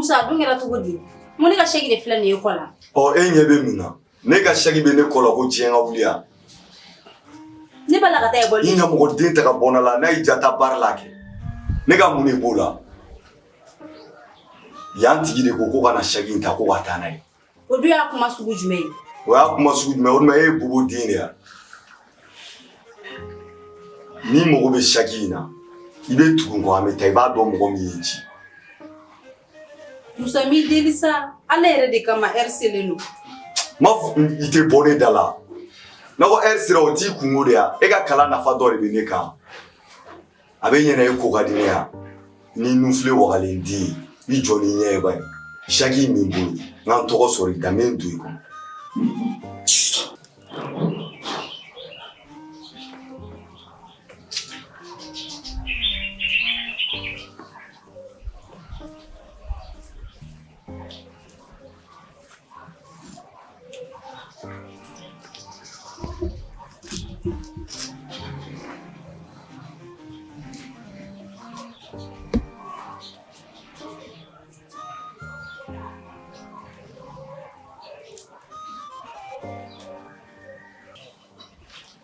Musa dun kɛra cogo di? Mun ne ka chèque de filɛ nin ye kɔ la? Ɔ e ɲɛ bɛ mun na? Ne ka chèque bɛ ne kɔ la ko tiɲɛ ka wuli yan. Ne b'a la ka taa école. I ɲɛmɔgɔden ta ka bɔ na la n'a y'i ja ta baara la kɛ. Ne ka mun de b'o la? Yan tigi de ko ka na chèque in ta ko ka taa n'a ye. O dun y'a kuma sugu jumɛn ye? O y'a kuma sugu jumɛn ye? O dun e ye bobo den de ya. Ni mago bɛ chèque in na, I bɛ tugu n kɔ an bɛ taa I b'a dɔn mɔgɔ min y'i ci. Musa m'i deli sa, ale yɛrɛ de kama heure selen don. Ma fɔ I tɛ bɔ ne da la. Ne ko heure sera o t'i kungo de ya. E ka kalan nafa dɔ de bɛ ne kan. A bɛ ɲɛna e ko ka di ne ya. Ni nufile wagalen di I jɔ ni ɲɛ ye ba ye. Chèque in bɛ n bolo. N ka n tɔgɔ sɔrɔ I da n bɛ n don I kɔnɔ.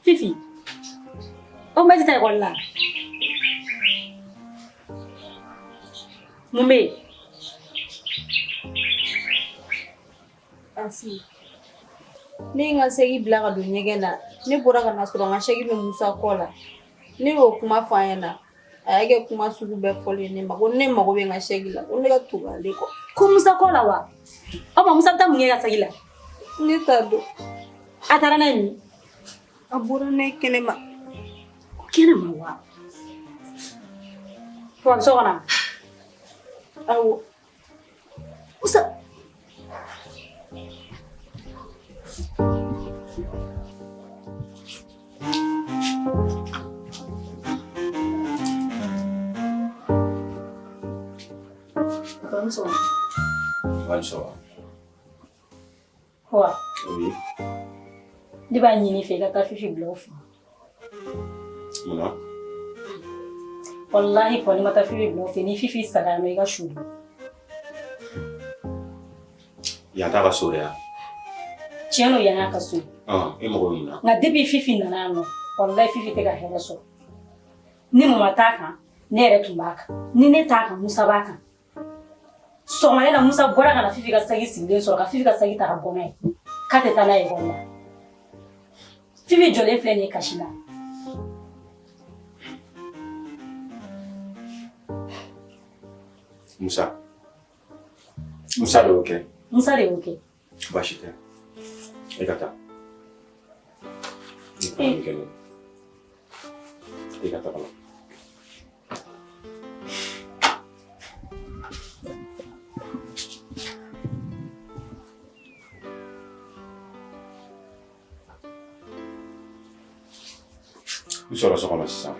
Fifi, on m'a dit ta école là. Moumé. Asi. Ne nga segi bila ka don ɲɛgɛn na. Ne bɔra ka na sɔrɔ nga segi bɛ Musa kɔ la. Ne y'o kuma fɔ an ɲɛna. A y'a kɛ kuma sugu bɛɛ fɔlen ne ma. Ko ne mago bɛ nga segi la. Ko ne ka tugu ale kɔ. Ko Musa kɔ la wa? O ma Musa bɛ taa mun kɛ ka segi la? Ne t'a dɔn. A taara n'a ye min? A bɔra n'a ye kɛnɛma. Kɛnɛma wa? Wa a bɛ so kɔnɔ? Awɔ. Musa. Bonsoir. Quoi? Oui. Ne b'a ɲini fɛ I ka taa Fifi bila o fɛ. Mun na? Wallahi kɔni ma taa Fifi bila o fɛ ni Fifi sara yan nɔ I ka su don. Yan t'a ka so de ya? Tiɲɛ don yan y'a ka so. E mago bɛ mun na? Nka depuis Fifi nana yan nɔ wallahi Fifi tɛ ka hɛrɛ sɔrɔ. Ni mama t'a kan ne yɛrɛ tun b'a kan. Ni ne t'a kan Musa b'a kan. Sɔgɔmada la Musa bɔra ka na Fifi ka sagi sigilen sɔrɔ ka Fifi ka sagi ta ka bɔ n'a ye. K'a tɛ taa n'a ye école la. Fifi jɔlen filɛ nin ye kasi la. Musa de y'o kɛ. Musa de y'o kɛ. Baasi tɛ. I ka taa. I ka taa bala. I sɔrɔ so kɔnɔ sisan.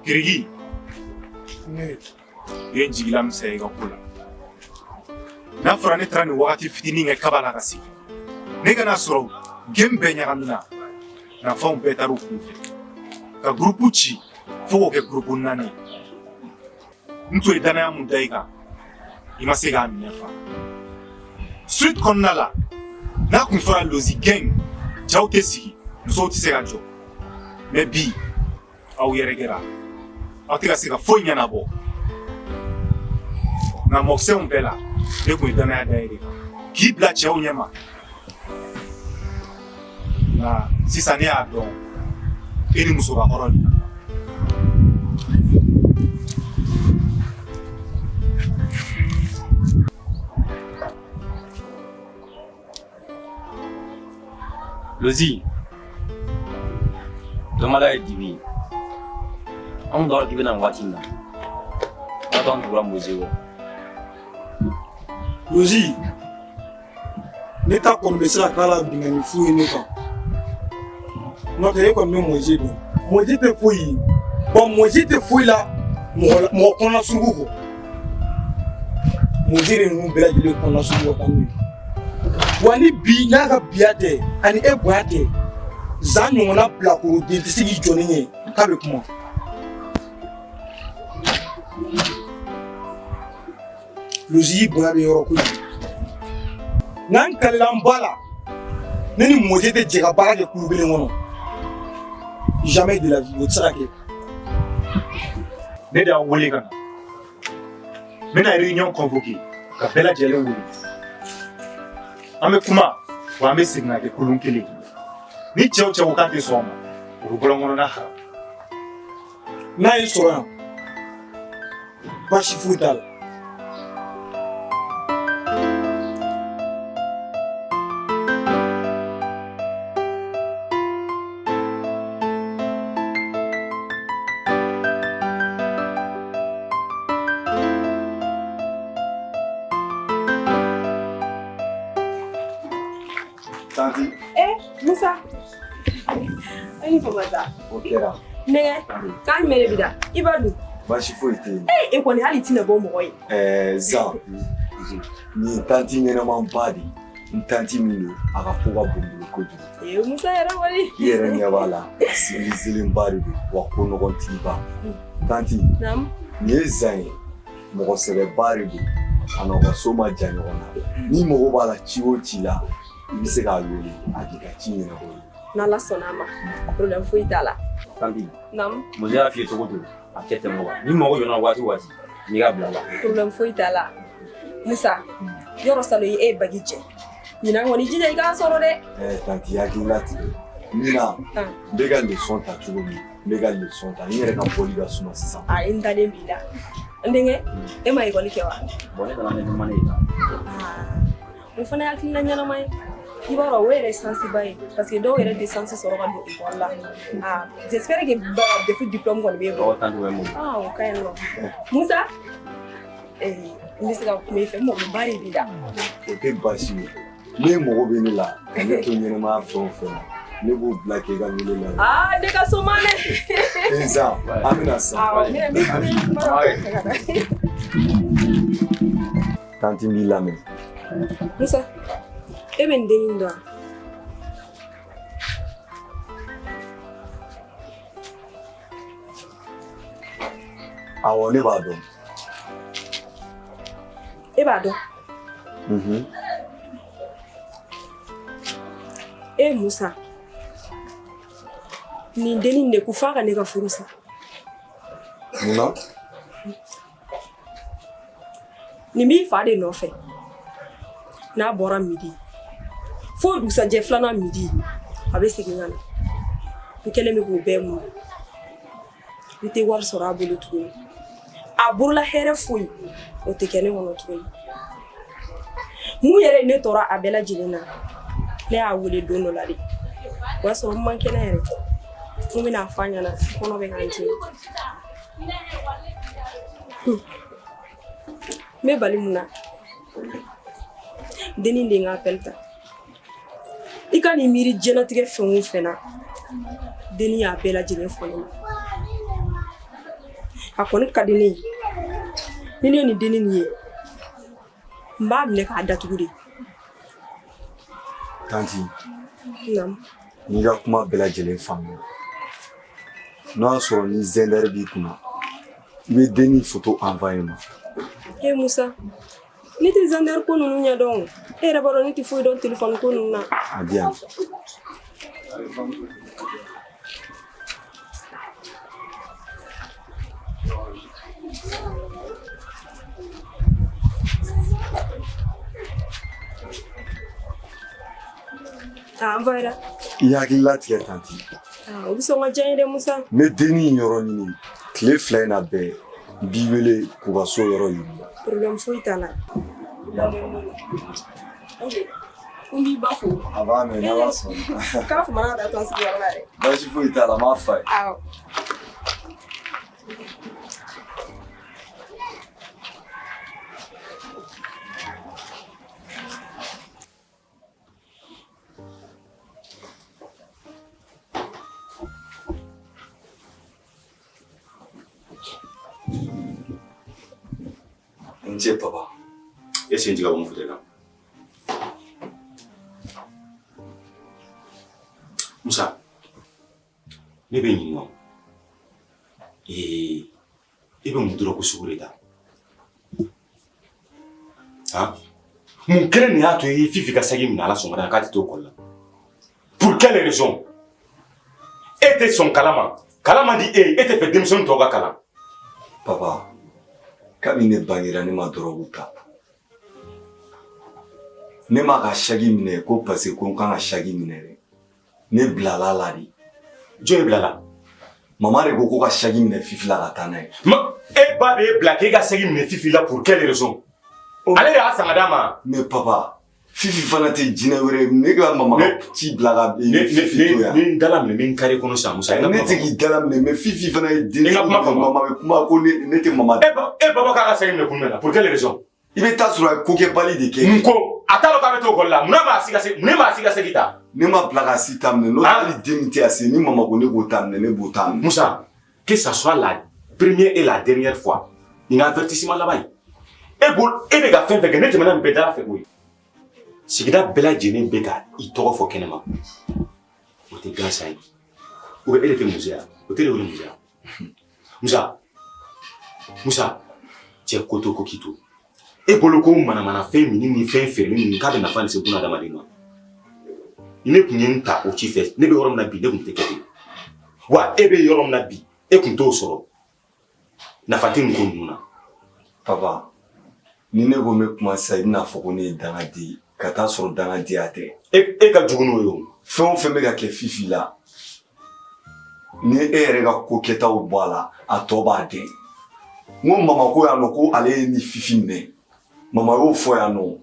Girigi, I ye n jigila misɛnya I ka ko la. N'a fɔra ne taara nin wagati fitinin kɛ kaba la ka segin, ne ka n'a sɔrɔ gɛn bɛɛ ɲagamina, nafɛnw bɛɛ taara u kun fɛ. Ka groupe ci fo k'o kɛ groupe 4 ye. N tun ye danaya mun da I kan, I ma se k'a minɛ fa. Suite kɔnɔna la, n'a kun fɔra lozi gang, cɛw tɛ sigi, musow tɛ se ka jɔ. Mais bi, aw yɛrɛkɛra. Aw tɛ ka se ka foyi ɲɛnabɔ. Nka mɔkisɛnw bɛɛ la, ne kun ye danaya da e de kan. K'i bila cɛw ɲɛma. Nka sisan ne y'a dɔn, e ni muso ka hɔrɔn de kan. Lozi, Domala ye dibi. Anw dɔrɔn dibi na waati na. N'a dɔn tugura Moze wɔ. Lozi, ne ta kɔni bɛ se ka k'a la bingani fu ye ne kan. N'o tɛ e kɔni bɛ Moze dɔn. Moze tɛ foyi ye. Bon Moze tɛ foyi la mɔgɔ kɔnɔ sugu kɔ. mɔden de ninnu bɛɛ lajɛlen kɔnɔna sugu ka n'u ye wa ni bi n'a ka biya tɛ ani e bonya tɛ zan ɲɔgɔnna bilakoroden tɛ se k'i jɔ ni ye k'a bɛ kuma lozi bonya bɛ yɔrɔ kojugu n'an kalila an ba la ne ni mɔden tɛ jɛ ka baara kɛ kulu kelen kɔnɔ jamais de la vie o tɛ se ka kɛ. Ne de y'an wele ka na n bɛna réunion convoqué ka bɛɛ lajɛlen wele an bɛ kuma wa an bɛ segin ka kɛ kolon kelen ni cɛ o cɛ ko k'a tɛ sɔn o ma o bɛ bɔlɔn kɔnɔna haram n'a ye sɔrɔ yan baasi foyi t'a la. Tanti. Musa. Ayi fa mata. O kɛra. Nɛgɛ. K'a mɛrɛ bi da. I b'a dun. Baasi foyi tɛ yen. E kɔni hali tina bɔ mɔgɔ ye. Zan. Nin tanti ɲɛnɛmanba de. N tanti min don a ka ko ka bon bolo kojugu. Musa yɛrɛ wali. I yɛrɛ ɲɛ b'a la. Sinisilenba de don wa ko nɔgɔntigiba. Tanti. Naamu. Nin ye Zan ye. Mɔgɔ sɛbɛba de don. A n'aw ka so ma jan ɲɔgɔn na. Ni mago b'a la ci o ci la. I bɛ se k'a wele a k'i ka ci ɲɛnabɔ ye. N'Ala sɔnn'a ma problème foyi t'a la. Tanti. Naamu. Muso y'a f'i ye cogo cogo a kɛ tɛ mɔgɔ ni mago jɔra waati o waati n'i ka bila la. Problème foyi t'a la. Musa yɔrɔ salo ye e bagi cɛ. Ɲinan kɔni jija i k'a sɔrɔ dɛ. Tanti hakilila tigɛ. Nina n bɛ ka leçon ta cogo min n bɛ ka leçon ta n yɛrɛ ka bɔli ka suma sisan. Ayi n dalen b'i la. N denkɛ e ma école kɛ wa? Bon ne nana ne demande ye tan. O fana ye hakilina ɲɛnama ye. I b'a dɔn o yɛrɛ ye sensiba ye parce que dɔw yɛrɛ tɛ sensi sɔrɔ ka don école la. J'espère que depuis diplôme kɔni b'e bolo. Tanti bɛ n bolo. O ka ɲi nɔ. Musa n bɛ se ka kuma i fɛ mɔgɔba de b'i la. O tɛ baasi ye. Ne mago bɛ ne la ka ne to ɲɛnɛmaya fɛn o fɛn na ne b'o bila k'e ka wele la. Ne ka so ma dɛ. Zan an bɛna san. Tanti n b'i lamɛn. Musa e bɛ n dennin dɔn wa? Awɔ ne b'a dɔn. E b'a dɔn? Musa nin dennin de ko f'a ka ne ka furu sa. Munna? Nin b'i fa de nɔfɛ n'a bɔra midi fo dugusajɛ filanan midi a bɛ segin ka na n kɛlen bɛ k'o bɛɛ mun n tɛ wari sɔrɔ a bolo tuguni a borola hɛrɛ foyi o tɛ kɛ ne kɔnɔ tuguni mun yɛrɛ ne tɔɔrɔ a bɛɛ lajɛlen na ne y'a wele don dɔ la de o y'a sɔrɔ n man kɛnɛ yɛrɛ n bɛna f'a ɲɛna kɔnɔ bɛ k'an jeni n bɛ bali mun na dennin de n ka appel ta i ka nin miiri diɲɛlatigɛ fɛn o fɛn na dennin y'a bɛɛ lajɛlen fɔ ne ma a kɔni ka di ne ye ni ne ye nin dennin nin ye n b'a minɛ k'a datugu de. Tanti. Naamu. N'i ka kuma bɛɛ lajɛlen faamuya n'a y'a sɔrɔ ni zɛndɛri b'i kunna i bɛ dennin photo envoyer ma. Musa ne tɛ zɛndɛri ko ninnu ɲɛdɔn e yɛrɛ b'a dɔn ne tɛ foyi dɔn téléphone ko ninnu na. A di yan. Envoyer. I hakilila tigɛ tanti. O bɛ sɔn ka diya n ye dɛ Musa. N bɛ dennin yɔrɔ ɲini tile fila in na bɛɛ n b'i wele k'u ka so yɔrɔ yiri. Problème foyi t'a la. N b'i ba fo. A b'a mɛn n'Ala sɔnna. K'a fɔ mana ka taa to an sigiyɔrɔ la dɛ. Baasi foyi t'a la n b'a f'a ye. Awɔ. N cɛ papa est-ce que tu vas me foutre là? Moussa, ne bɛ ɲininka i bɛ mun dɔrɔn ko sugu de ta mun kelen de y'a to i Fifi ka sagi minɛ ala sɔnna k'a tɛ to école la pour quelle raison e tɛ sɔn kalama di e tɛ fɛ denmisɛnnin tɔw ka kalan. Papa, kabini ne bangera ne ma dɔrɔgu ta ne ma ka sagi minɛ ko parce que ko n kan ka sagi minɛ dɛ ne bilala la de. Jɔn bilala? Maman de ko ka sagi minɛ Fifi la ka taa n'a ye. E ba de ye bila k'e ka sagi minɛ Fifi la pour quelle raison? Ale de y'a san ka d'a ma. Mais papa, Fifi fana tɛ jinɛ wɛrɛ ne ka maman ci bila ka Fifi to yan. Ne dala minɛ n kari kɔnɔ san Musa. Ne tɛ k'i dala minɛ mais Fifi fana ye den maman bɛ kuma ko ne tɛ maman. E baba k'a ka sagi minɛ kun bɛ na pour quelle raison? I bɛ taa sɔrɔ a ye ko kɛ bali de kɛ. Mun ko? A t'a dɔn k'a bɛ to école la mun b'a si ka segi ta? Ne ma bila ka si ta minɛ n'o tɛ hali den min tɛ a se ni maman ko ne k'o ta minɛ ne b'o ta minɛ. Musa, que ça soit la première et la dernière fois nin ka avertissement laban ye e bɛ ka fɛn fɛn kɛ ne tɛmɛna nin bɛɛ dala fɛ koyi sigida bɛɛ lajɛlen bɛ ka i tɔgɔ fɔ kɛnɛma o tɛ gansan ye ou bien e de tɛ muso ya o tɛ de wele muso ya Musa cɛ ko to ko k'i to e bolo ko manamana fɛn min ni fɛn feereli min k'a bɛ nafa lase buna adamaden ma ni ne tun ye n ta o ci fɛ ne bɛ yɔrɔ min na bi ne tun tɛ kɛ ten wa e bɛ yɔrɔ min na bi e tun t'o sɔrɔ nafa tɛ nin ko ninnu na. Papa, ni ne ko n bɛ kuma sisan i bɛna fɔ ko ne ye dangaden ye ka taa sɔrɔ dangadenya tɛ. E ka jugu n'o ye o. Fɛn o fɛn bɛ ka kɛ Fifi la ni e yɛrɛ ka ko kɛtaw bɔ a la a tɔ b'a den. N ko mama ko yan nɔ ko ale ye ni Fifi minɛ mama y'o fɔ yan nɔ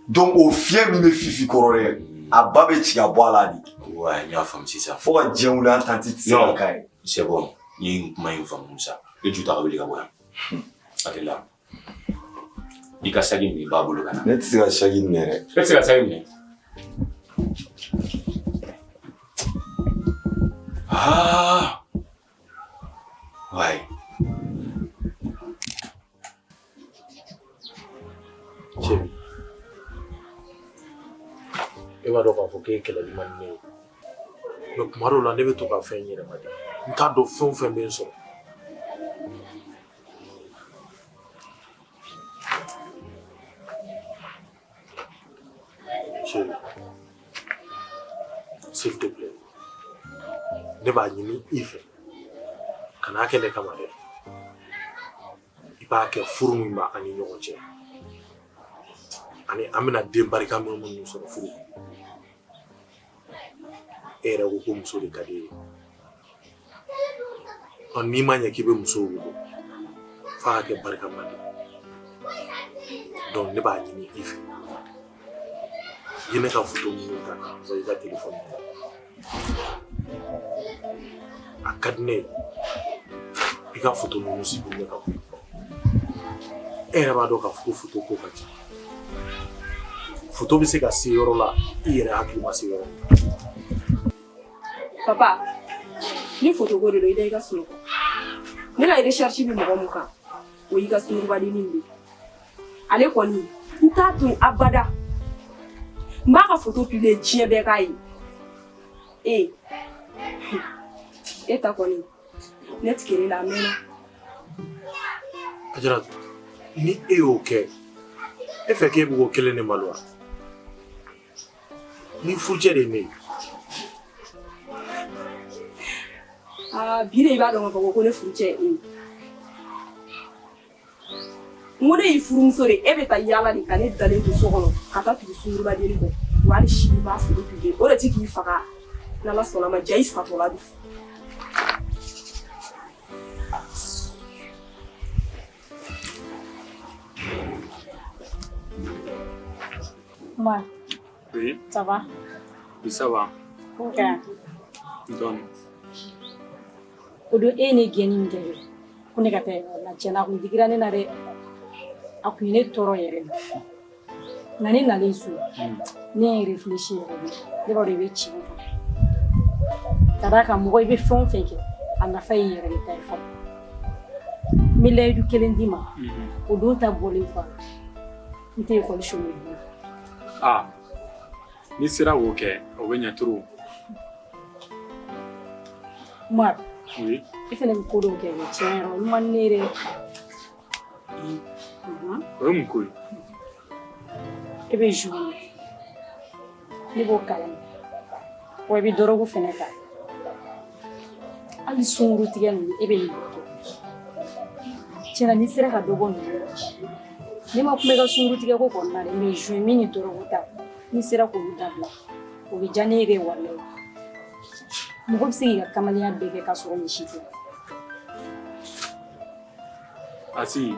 donc o fiɲɛ min bɛ Fifi kɔrɔ dɛ a ba bɛ ci ka bɔ a la de. Ouais, n y'a faamu sisan. Fo ka diɲɛ wuli an tanti tɛ se ka k'a ye. C'est bon, n ye kuma in faamu Musa. E ju ta ka wuli ka bɔ yan. Hakili la. I ka sagi minɛ i b'a bolo ka na. Ne tɛ se ka sagi minɛ dɛ. E tɛ se ka sagi minɛ. Ouais. Chéri, e b'a dɔn k'a fɔ k'e ye kɛlɛli man di ne ye mais kuma dɔw la ne bɛ to ka fɛn yɛlɛma de n t'a dɔn fɛn o fɛn bɛ n sɔrɔ chéri s'il te plaît ne b'a ɲini i fɛ kan'a kɛ ne kama dɛ i b'a kɛ furu min b'a ani ɲɔgɔn cɛ ani an bɛna den barika minnu sɔrɔ furu e yɛrɛ ko ko muso de ka di ye n'i ma ɲɛ k'i bɛ muso wolo f'a ka kɛ barika man di donc ne b'a ɲini i fɛ i ye ne ka photo minnu ta k'a fɔ i ka téléphone a ka di ne ye i ka photo ninnu sigi ne ka e yɛrɛ b'a dɔn k'a fɔ ko photo ko ka ca photo bɛ se ka se yɔrɔ la i yɛrɛ hakili ma se yɔrɔ la. Papa, ni photo ko de do i da i ka sunɔgɔ ne ka recherche bɛ mɔgɔ mun kan o y'i ka sunugubadennin de ale kɔni n t'a tun abada n b'a ka photo publier diɲɛ bɛɛ k'a ye e ta kɔni ne tigɛrɛ la a mɛnna. Ajaratu, ni e y'o kɛ e fɛ k'e bɛ k'o kelen de malo wa ni furucɛ de ye ne ye. Bi de i b'a dɔn k'a fɔ ko ne furucɛ ye e ye n ko ne y'i furumuso de e bɛ taa yaala de ka ne dalen to so kɔnɔ ka taa tugu sunugubadennin kɔ wa hali sini b'a furu publier o de tɛ k'i faga n'Ala sɔnna ma ja i satɔla bi. Ouais. Oui. Ça va? Oui, ça va. Ok. Donc, O don e ne gɛnni min kɛ ko ne ka taa la tiɲɛna a kun digira ne na dɛ a kun ye ne tɔɔrɔ yɛrɛ de nka ne nalen so ne ye réfléchi yɛrɛ de ne b'a dɔn i bɛ ci o kan ka d'a kan mɔgɔ i bɛ fɛn o fɛn kɛ a nafa ye yɛrɛ de ta ye fɔlɔ n bɛ layidu kelen d'i ma o don ta bɔlen kɔ n tɛ ekɔliso min bolo. Ni sera k'o kɛ o bɛ ɲɛ turu. Umar, Oui. I fana bɛ ko dɔw kɛ o tiɲɛ yɛrɛ olu man di ne ye dɛ. O ye mun ko ye? I bɛ jouer ne b'o kalama wa I bɛ dɔrɔgu fana ta hali sunkuru tigɛ ninnu I bɛ nin bɛɛ kɛ tiɲɛna n'i sera ka dɔ bɔ ninnu la ne ma kuma I ka sunkuru tigɛ ko kɔnɔna dɛ mais jouer min ni dɔrɔgu ta n'i sera k'olu dabila o bɛ diya ne ye dɛ walahi mɔgɔ bɛ se k'i ka kamalenya bɛɛ kɛ k'a sɔrɔ nin si tɛ. Asi,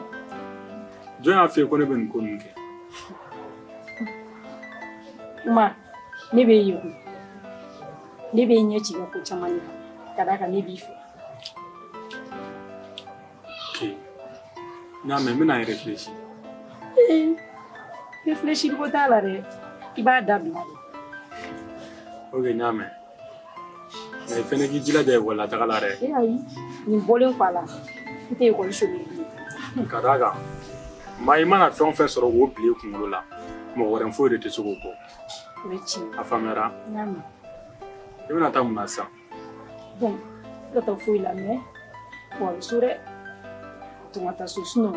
jɔn y'a f'i ye ko ne bɛ nin ko ninnu kɛ? Umar, ne bɛ ye koyi ne bɛ ɲɛ ci i ka ko caman de kan ka d'a kan ne b'i fɛ. Ok, n y'a mɛn n bɛna n réfléchir. Réfléchir ko t'a la dɛ I b'a dabila de. Ok, n y'a mɛn. Mais fɛnɛ k'i jilaja ekɔli la taga la dɛ. Ayi, nin bɔlen kɔ a la n tɛ ekɔliso min bilen. Ka d'a kan maa I mana fɛn o fɛn sɔrɔ k'o bila I kunkolo la mɔgɔ wɛrɛ foyi de tɛ se k'o bɔ. O ye tiɲɛ ye. A faamuyara? N y'a mɛn. I bɛna taa mun na sisan? Bon, n ka taa foyi la mais wa a bɛ so dɛ. To ka taa so sinon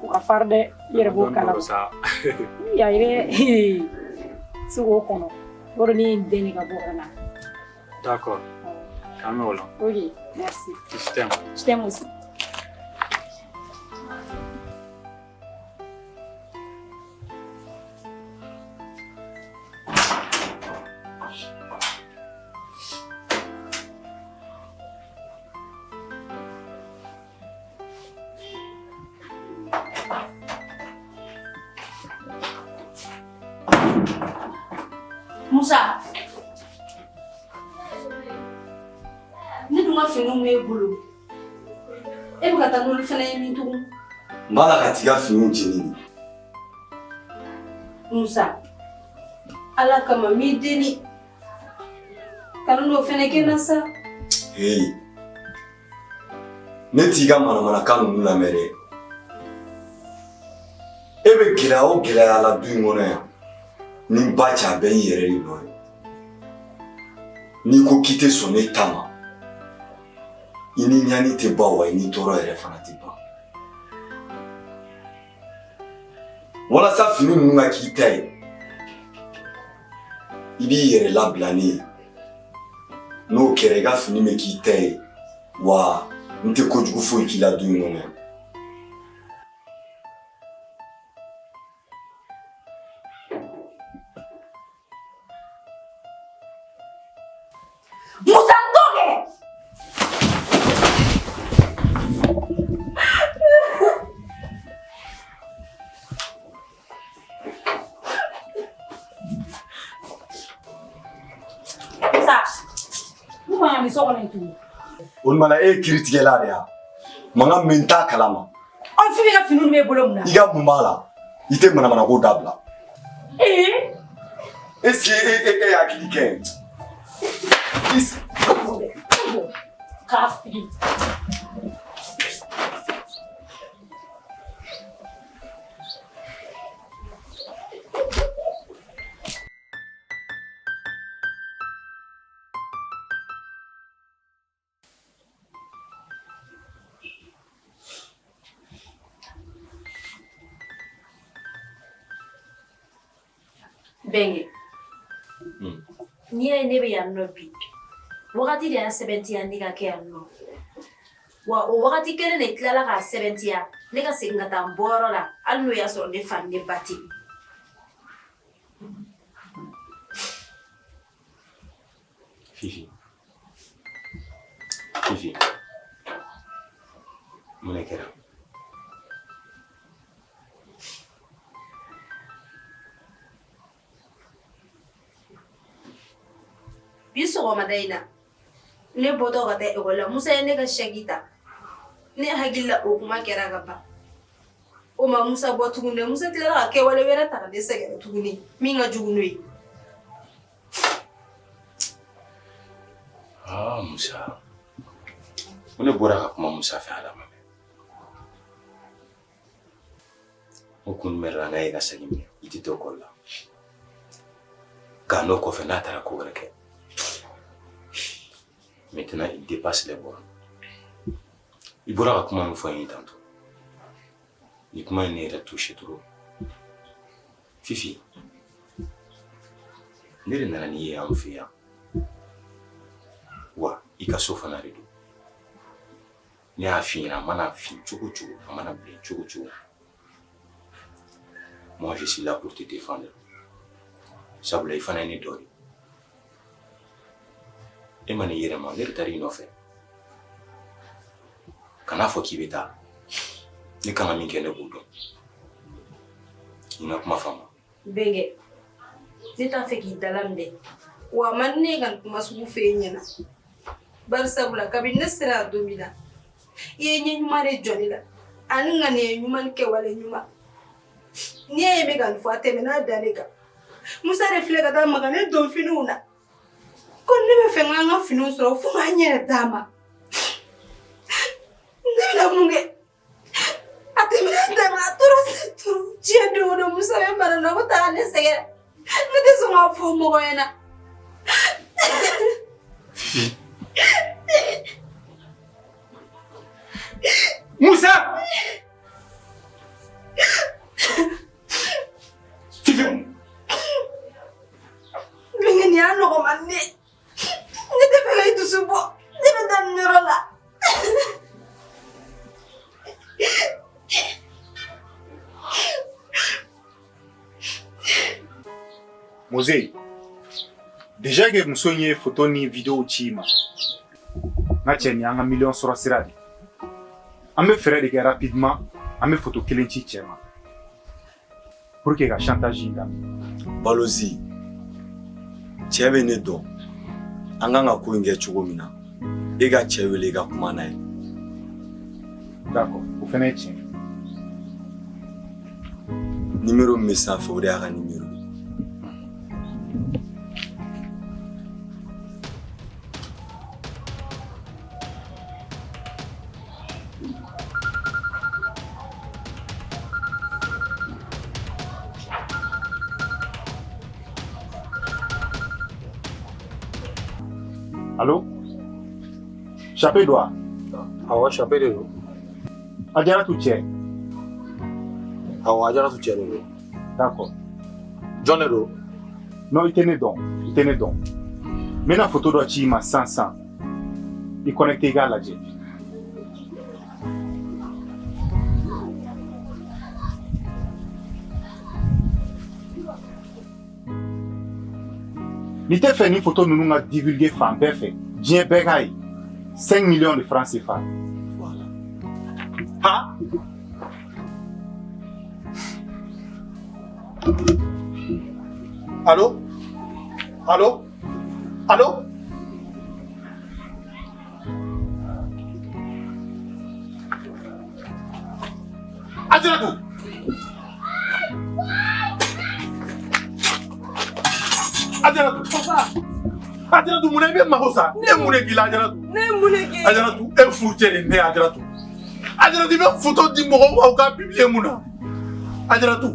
o ka fari dɛ I yɛrɛ b'o kalama. Sa. Ya I bɛ se k'o kɔnɔ yɔrɔ ni n den de ka bɔ ka na. D'accord. K'an mɛn o la. Ok, merci. Je t'aime. Je t'aime aussi. Musa, ne dun ka finiw b'e bolo e bɛ ka taa n'olu fana ye min tugun? N b'a la ka t'i ka finiw jeni. Musa, Ala kama n b'i deli kana n'o fana kɛ n na sa. Hey, ne t'i ka manamanakan ninnu lamɛn dɛ. E bɛ gɛlɛya o gɛlɛya la du in kɔnɔ yan ni n ba cɛ a bɛ I yɛrɛ de nɔ ye. N'i ko k'i tɛ sɔn ne ta ma I ni ɲani tɛ ban wa I ni tɔɔrɔ yɛrɛ fana tɛ ban. Walasa fini ninnu ka k'i ta ye I b'i yɛrɛ labila ne ye. N'o kɛra I ka fini bɛ k'i ta ye wa n tɛ kojugu foyi k'i la du in kɔnɔ yan. Musa n t'o kɛ. Musa, n kɔni bɛ so kɔnɔ yen tugun. O tuma na e ye kiri tigɛla de ya? Mankan min t'a kalama. Ɔ f'i bɛ ka finiw b'e bolo mun na? I ka mun b'a la? I tɛ manamanako dabila. Est-ce que e hakili kɛ? K'a fili. Benge. N'i y'a ye ne bɛ yan nɔ bi wagati de y'a sɛbɛntiya ne ka kɛ yan nɔ wa o wagati kelen de tilala k'a sɛbɛntiya ne ka segin ka taa n bɔyɔrɔ la hali n'o y'a sɔrɔ ne fa ni ne ba tɛ yen. Fifi, mun de kɛra? Bi sɔgɔmada in na ne bɔtɔ ka taa ekɔli la Musa ye ne ka sɛki ta ne hakili la o kuma kɛra ka ban o ma Musa bɔ tuguni dɛ Musa tilara ka kɛwale wɛrɛ ta ka ne sɛgɛrɛ tuguni min ka jugu n'o ye. Musa, ko ne bɔra ka kuma Musa fɛ Ala ma mɛn. Aucun mère n'a eu à s'animer. Il était au col là. Quand nos coffres n'a pas couvert. Maintenant, il dépasse les bornes. Il pourra comment nous faire tantôt. Il comment il est touché trop. Fifi, ne nana ni ye an fɛ yan wa I ka so fana de don ne y'a f'i ɲɛna a mana fin cogo cogo a mana bilen cogo cogo moi je suis là pour te défendre sabula I fana ye ne dɔ de e ma ne yɛrɛma ne de taara I nɔfɛ kana fɔ k'i bɛ taa ne kan ka min kɛ ne b'o dɔn I ma kuma faamu. Benge, ne t'a fɛ k'i dalamɛ wa man ne ka kuma sugu f'e ɲɛna bari sabula kabini ne sera a don min na I ye ɲɛ ɲuman de jɔ ne la ani ŋaniya ɲuman ni kɛwale ɲuman n'i y'a ye n bɛ ka nin fɔ a tɛmɛna da ne kan Musa de filɛ ka taa maga ne don finiw na ko ne bɛ fɛ n ka finiw sɔrɔ fo n yɛrɛ d'a ma ne bɛna mun kɛ a tɛmɛna da ma a tora se turu diɲɛ don o don Musa bɛ mara na ko taa ne sɛgɛrɛ ne tɛ sɔn k'a fɔ mɔgɔ ɲɛna. Fifi. Musa! Fifi! Benge ni y'a nɔgɔma ne tɛ fɛ ka I dusu bɔ ne bɛ taa nin yɔrɔ la. Mose, déjà que muso ye photo ni vidéo ci ma n'a cɛ ni an ka miliyɔn sɔrɔ sira de an bɛ fɛɛrɛ de kɛ rapidement an bɛ photo kelen ci cɛ ma pour que ka chantage in dabila. Balozi cɛ bɛ ne dɔn an kan ka ko in kɛ cogo min na e ka cɛ wele I ka kuma n'a ye. D'accord, o fana ye tiɲɛ. Numéro min bɛ sanfɛ o de y'a ka numéro. Allô? Chapé doit. Awa Chapé de don. A diyara tu cɛ. Awa a diyara tu cɛ de don. D'accord. Jɔn de don? Non, I tɛ ne dɔn. I tɛ ne dɔn. N bɛna photo dɔ ci I ma sisan I connecté I k'a lajɛ. Ni tɛ fɛ ni photo ninnu ka divulguer fan bɛɛ fɛ diɲɛ bɛɛ k'a ye 5 millions de francs CFA. Voilà. Ha? Allô? Allô? Allô? Adjaratou! Adjaratou! Papa! Adjaratou, mun na I bɛ mago sa? Ne mun de k'i la Adjaratou? Ne ye mun de kɛ? Adjaratou, e furucɛ de ne Adjaratou. Adjaratou, I bɛ photo di mɔgɔw ma u k'a publier mun na? Adjaratou,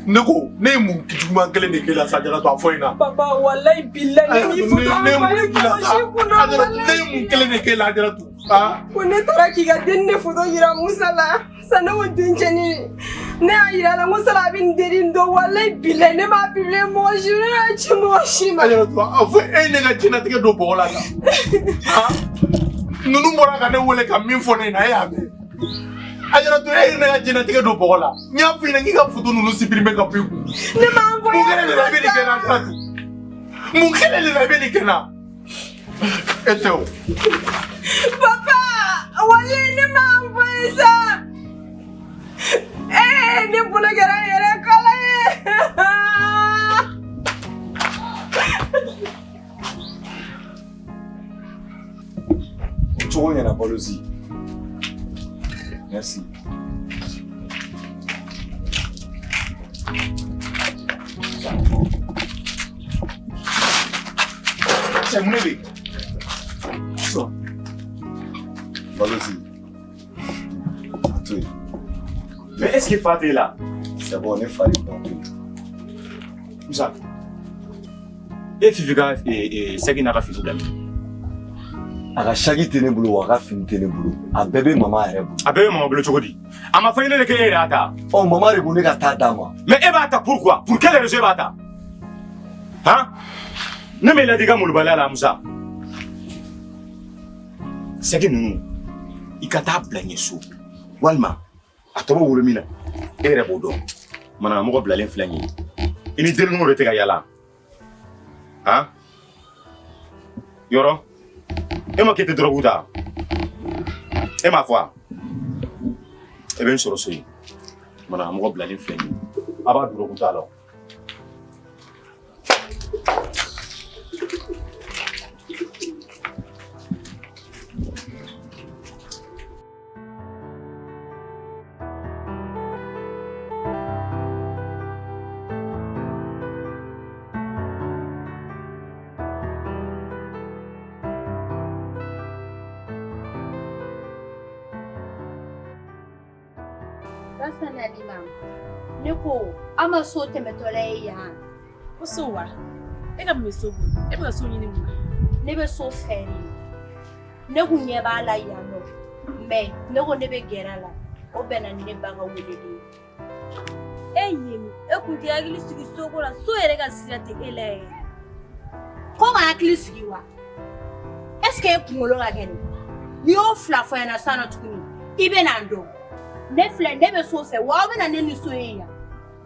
ne ko ne ye mun juguman kelen de k'e la sa Adjaratou a fɔ n na. Papa, wallahi billahi ne m'i photo ne envoyé mun de k'i la sa? mɔgɔ si kunna, Adjaratou, ne ye mun kelen de k'e la Adjaratou? Ah? Ko ne taara k'i ka den ne photo yira Musa la sa ne ko dencɛnin ne y'a yira a la ko sala a bɛ nin den dɔn wallahi billahi ne m'a publier mɔgɔ si ne y'a ci mɔgɔ si ma. Adjaratou, a fɔ e ye ne ka diɲɛlatigɛ don bɔgɔ la tan. Ah? Ninnu bɔra ka ne wele ka min fɔ ne ɲɛna e y'a mɛn. Adjaratou, e ye ne ka diɲɛlatigɛ don bɔgɔ la. N y'a f'i ɲɛna k'i ka photo ninnu supprimer ka bɔ i kun. Ne m'a envoyé. Mun kɛlen de la i bɛ nin kɛ n na Adjaratou? Mun kɛlen de la i bɛ nin kɛ n na? E tɛ o. Papa, wallahi ne m'a envoyé ça. Ne bolo kɛra n yɛrɛ kala ye. Cogo ɲɛna Balozi. Merci. Cɛ mun de bɛ yen? Balozi. A to yen. Mais est-ce que Faté est là? c'est bon, ne fallait pas. Musa. E Fifi ka segi n'a ka fini daminɛ. A ka sagi tɛ ne bolo wa a ka fini tɛ ne bolo. A bɛɛ bɛ mama yɛrɛ bolo. A bɛɛ bɛ mama bolo cogo di? A ma fɔ ne de k'e yɛrɛ y'a ta. Ɔ mama de ko ne ka taa d'a ma. Mais e b'a ta pourquoi? Pour quelle raison e b'a ta? Hein? Ne m'ai ladi ka molobaliya la Musa. Segi ninnu i ka taa bila ɲɛ so walima a tɔgɔ wolo min na e yɛrɛ b'o dɔn. Mana mɔgɔ bilalen filɛ nin ye. I ni denninw de tɛ ka yala. Hein? Yɔrɔ? E ma k'i tɛ dɔrɔgu ta? E m'a fɔ a? E bɛ n sɔrɔ so yen. Mana mɔgɔ bilalen filɛ nin ye. A b'a dɔrɔgu ta la. Personally, ma'am, ne ko ama so tɛmɛtɔla ye yan. Ko so wa? E ka mun bɛ so bolo? E bɛ ka so ɲini mun na? Ne bɛ so fɛɛrɛ. Ne kun ɲɛ b'a la yan nɔ, mais ne ko ne bɛ gɛrɛ a la. O bɛnna ni ne ba ka weleli ye. E Yemi, e kun tɛ hakili sigi soko la, so yɛrɛ ka sira tɛ e la yɛrɛ. Ko ka hakili sigi wa? Est ce que e kunkolo ka kɛ ne? N'i y'o fila fɔ ɲɛna sisan nɔ tuguni, I bɛ na n dɔn. Ne filɛ ne bɛ so fɛ wa aw bɛna ne ni so ye yan.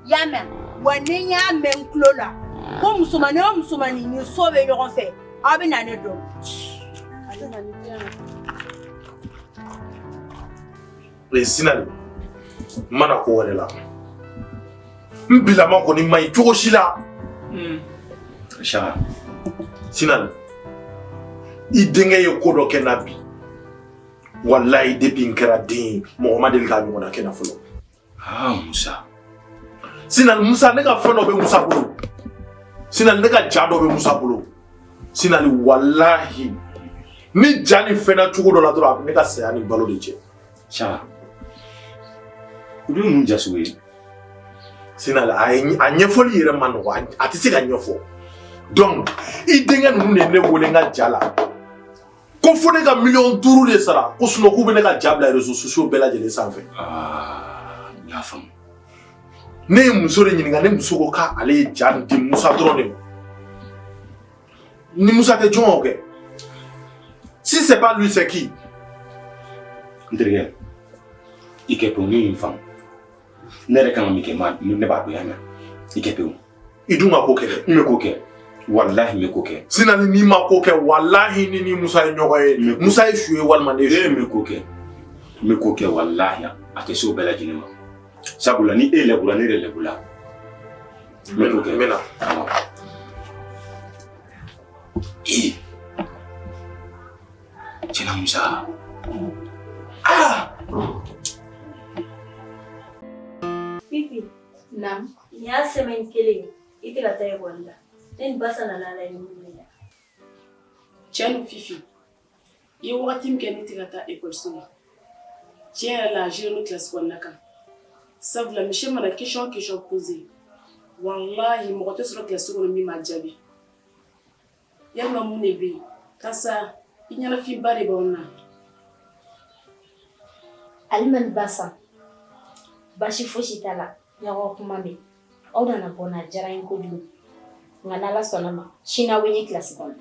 Y'a mɛn wa ni n y'a mɛn n tulo la ko musomanin o musomanin ni so bɛ ɲɔgɔn fɛ aw bɛna ne dɔn. Sinali mana ko wɛrɛ la n bilama kɔni ma ɲi cogo si la. Sinali I denkɛ ye ko dɔ kɛ na bi wallahi depuis n kɛra den mɔgɔ ma deli k'a ɲɔgɔnna kɛ na fɔlɔ. Musa. Sinali Musa ne ka fɛn dɔ bɛ Musa bolo. Sinali ne ka ja dɔ bɛ Musa bolo. Sinali wallahi ni ja ni fɛnna cogo dɔ la dɔrɔn a bɛ ne ka saya ni balo de cɛ. Sha. U bɛ mun ja sugu ye? Sinali a ɲɛfɔli yɛrɛ ma nɔgɔ a tɛ se ka ɲɛfɔ. Donc I denkɛ ninnu de ne wele n ka ja la. Ko fo ne ka $5 de sara ko sinon k'u bɛ ne ka ja bila réseaux sociaux bɛɛ lajɛlen sanfɛ. N y'a faamu. Ne ye muso de ɲininka ne muso ko k'ale ye ja di Musa dɔrɔn de ma. Ni Musa tɛ jɔn o kɛ. Si c'est pas lui c'est qui? N terikɛ I kɛ pewu ne y'i faamu. Ne yɛrɛ kan ka min kɛ ne b'a dɔn yan nɔ. I kɛ pewu. I dun ma ko kɛ dɛ. N bɛ ko kɛ. Wallahi n bɛ ko kɛ. Sinali n'i ma ko kɛ wallahi ni Musa ye ɲɔgɔn ye. Musa ye su ye walima ne ye su. N bɛ ko kɛ. N bɛ ko kɛ wallahi a tɛ se o bɛɛ lajɛlen ma. Sabula ni e lɛbula ne de lɛbula. N bɛ ko kɛ. N bɛ na. Tiɲɛna Musa. Fifi, Naam. ni y'a semaine kelen I tɛ ka taa ekɔli la. Ne ni Basa nana la ni mun ye. Tiɲɛ don Fifi, I ye wagati min kɛ ne tɛ ka taa ekɔliso la. Tiɲɛ yɛrɛ la a géré no classe kɔnɔna kan. Sabula monsieur mana question poser. Wallahi mɔgɔ tɛ sɔrɔ classe kɔnɔ min m'a jaabi. Yalima mun de bɛ yen? Karisa I ɲɛnafinba de b'anw na. Alima ni Basa basi fosi t'a la ɲɔgɔn kuma bɛ aw nana bɔ na diyara n ye kojugu nka n'Ala sɔnna ma sini aw bɛ ɲɛ kilasi kɔnɔ.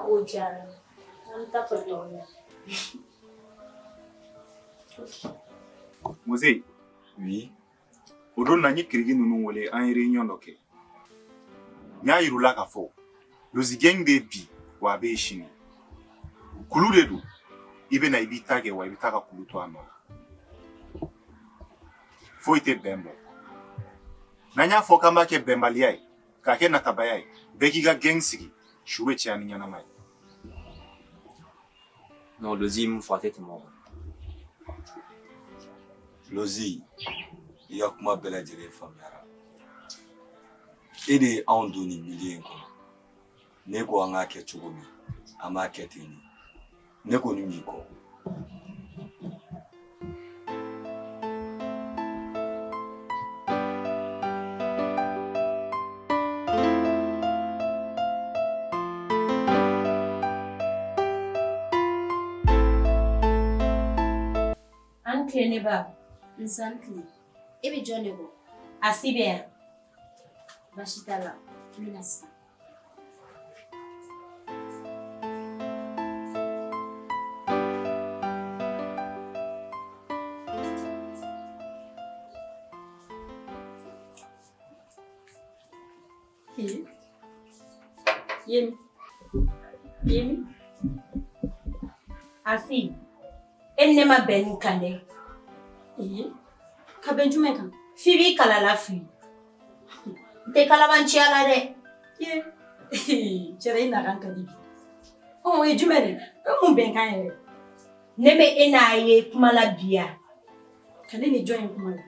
O diyara an bɛ taa fɔ ɲɔgɔn ye. Mose. Oui. O don na n ye kiriki ninnu wele an ye réunion dɔ kɛ. N y'a yir'u la k'a fɔ Lozi gang bɛ bi wa a bɛ yen sini. Kulu de don. I bɛ na I b'i ta kɛ wa I bɛ taa ka kulu to a nɔ la. Foyi tɛ bɛn bɔ. N'an y'a fɔ k'an b'a kɛ bɛnbaliya ye k'a kɛ natabaya ye bɛɛ k'i ka gang sigi su bɛ caya ni ɲɛnama ye. Non, Lozi mun fɔ a tɛ tɛmɛ o kan. Lozi I ka kuma bɛɛ lajɛlen faamuyara. E de ye anw don nin milieu in kɔnɔ. Ne ko an k'a kɛ cogo min an b'a kɛ ten de. Ne ko ni m'i kɔ. Nsan tile ne ba. Nsan tile. E bɛ jɔn de bɔ? Asi bɛ yan. Baasi t'a la. N bɛna sisan. Yemi. Asi. E ne ma bɛn nin kan dɛ. Ka bɛn jumɛn kan? F'i b'i kalala fili. N tɛ kalabanciya la dɛ. Cɛrɛ i nakan ka di bi. O ye jumɛn de? E mun bɛnkan yɛrɛ? Ne bɛ e n'a ye kuma la bi ya. Ka ne ni jɔn ye kuma la?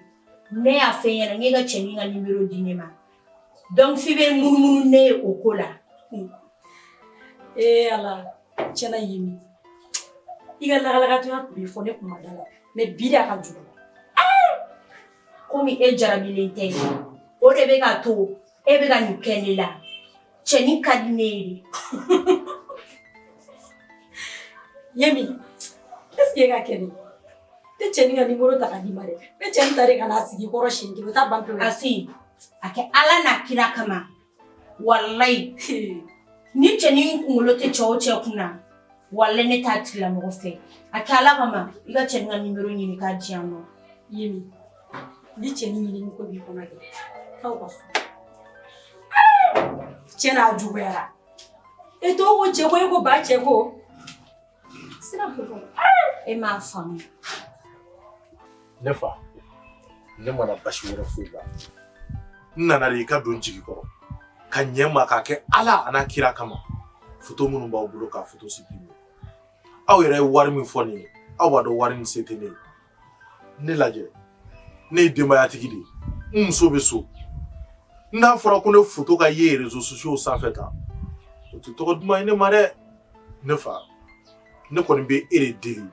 Ne y'a fɛ ɲɛna n ka cɛnin ka numéro di ne ma. Donc f'i bɛ munumunu ne ye o ko la. Ala, tiɲɛna Yemi. I ka lagalakatɔya tun bɛ fɔ ne kuma da la. Mais bi de a ka jugu. Komi e jarabilen tɛ. O de bɛ ka to e bɛ ka nin kɛ ne la. Cɛnin ka di ne ye. Yemi, est-ce que e ka kɛ ne? Tɛ cɛnin ka numéro ta ka di ma dɛ. Ne cɛnin ta de ka n'a sigi kɔrɔ siɲɛ kelen o t'a ban pewu. Asi, a kɛ Ala n'a kira kama. Wallahi. Ni cɛnin kunkolo tɛ cɛ o cɛ kunna. Wallahi ne t'a tigilamɔgɔ fɛ. A kɛ Ala kama i ka cɛnin ka numéro ɲini k'a di yan nɔ. Yemi, ni cɛnin ɲini ko b'i kɔnɔ kɛ. K'aw ka so. Tiɲɛna a juguyara. E t'o ko cɛ ko e ko ba cɛ ko. Sira ko. E m'a faamu. Ne fa, ne mana basi wɛrɛ foyi la. N nana de i ka don jigi kɔrɔ. Ka ɲɛ ma k'a kɛ Ala a n'a kira kama. Photo minnu b'aw bolo k'a photo supprimer. Aw yɛrɛ ye wari min fɔ nin ye, aw b'a dɔn wari nin se tɛ ne ye. Ne lajɛ, ne ye denbayatigi de ye. N muso bɛ so. N'a fɔra ko ne photo ka ye réseaux sociaux sanfɛ tan, o tɛ tɔgɔ duman ye ne ma dɛ. Ne fa, ne kɔni bɛ e de deli.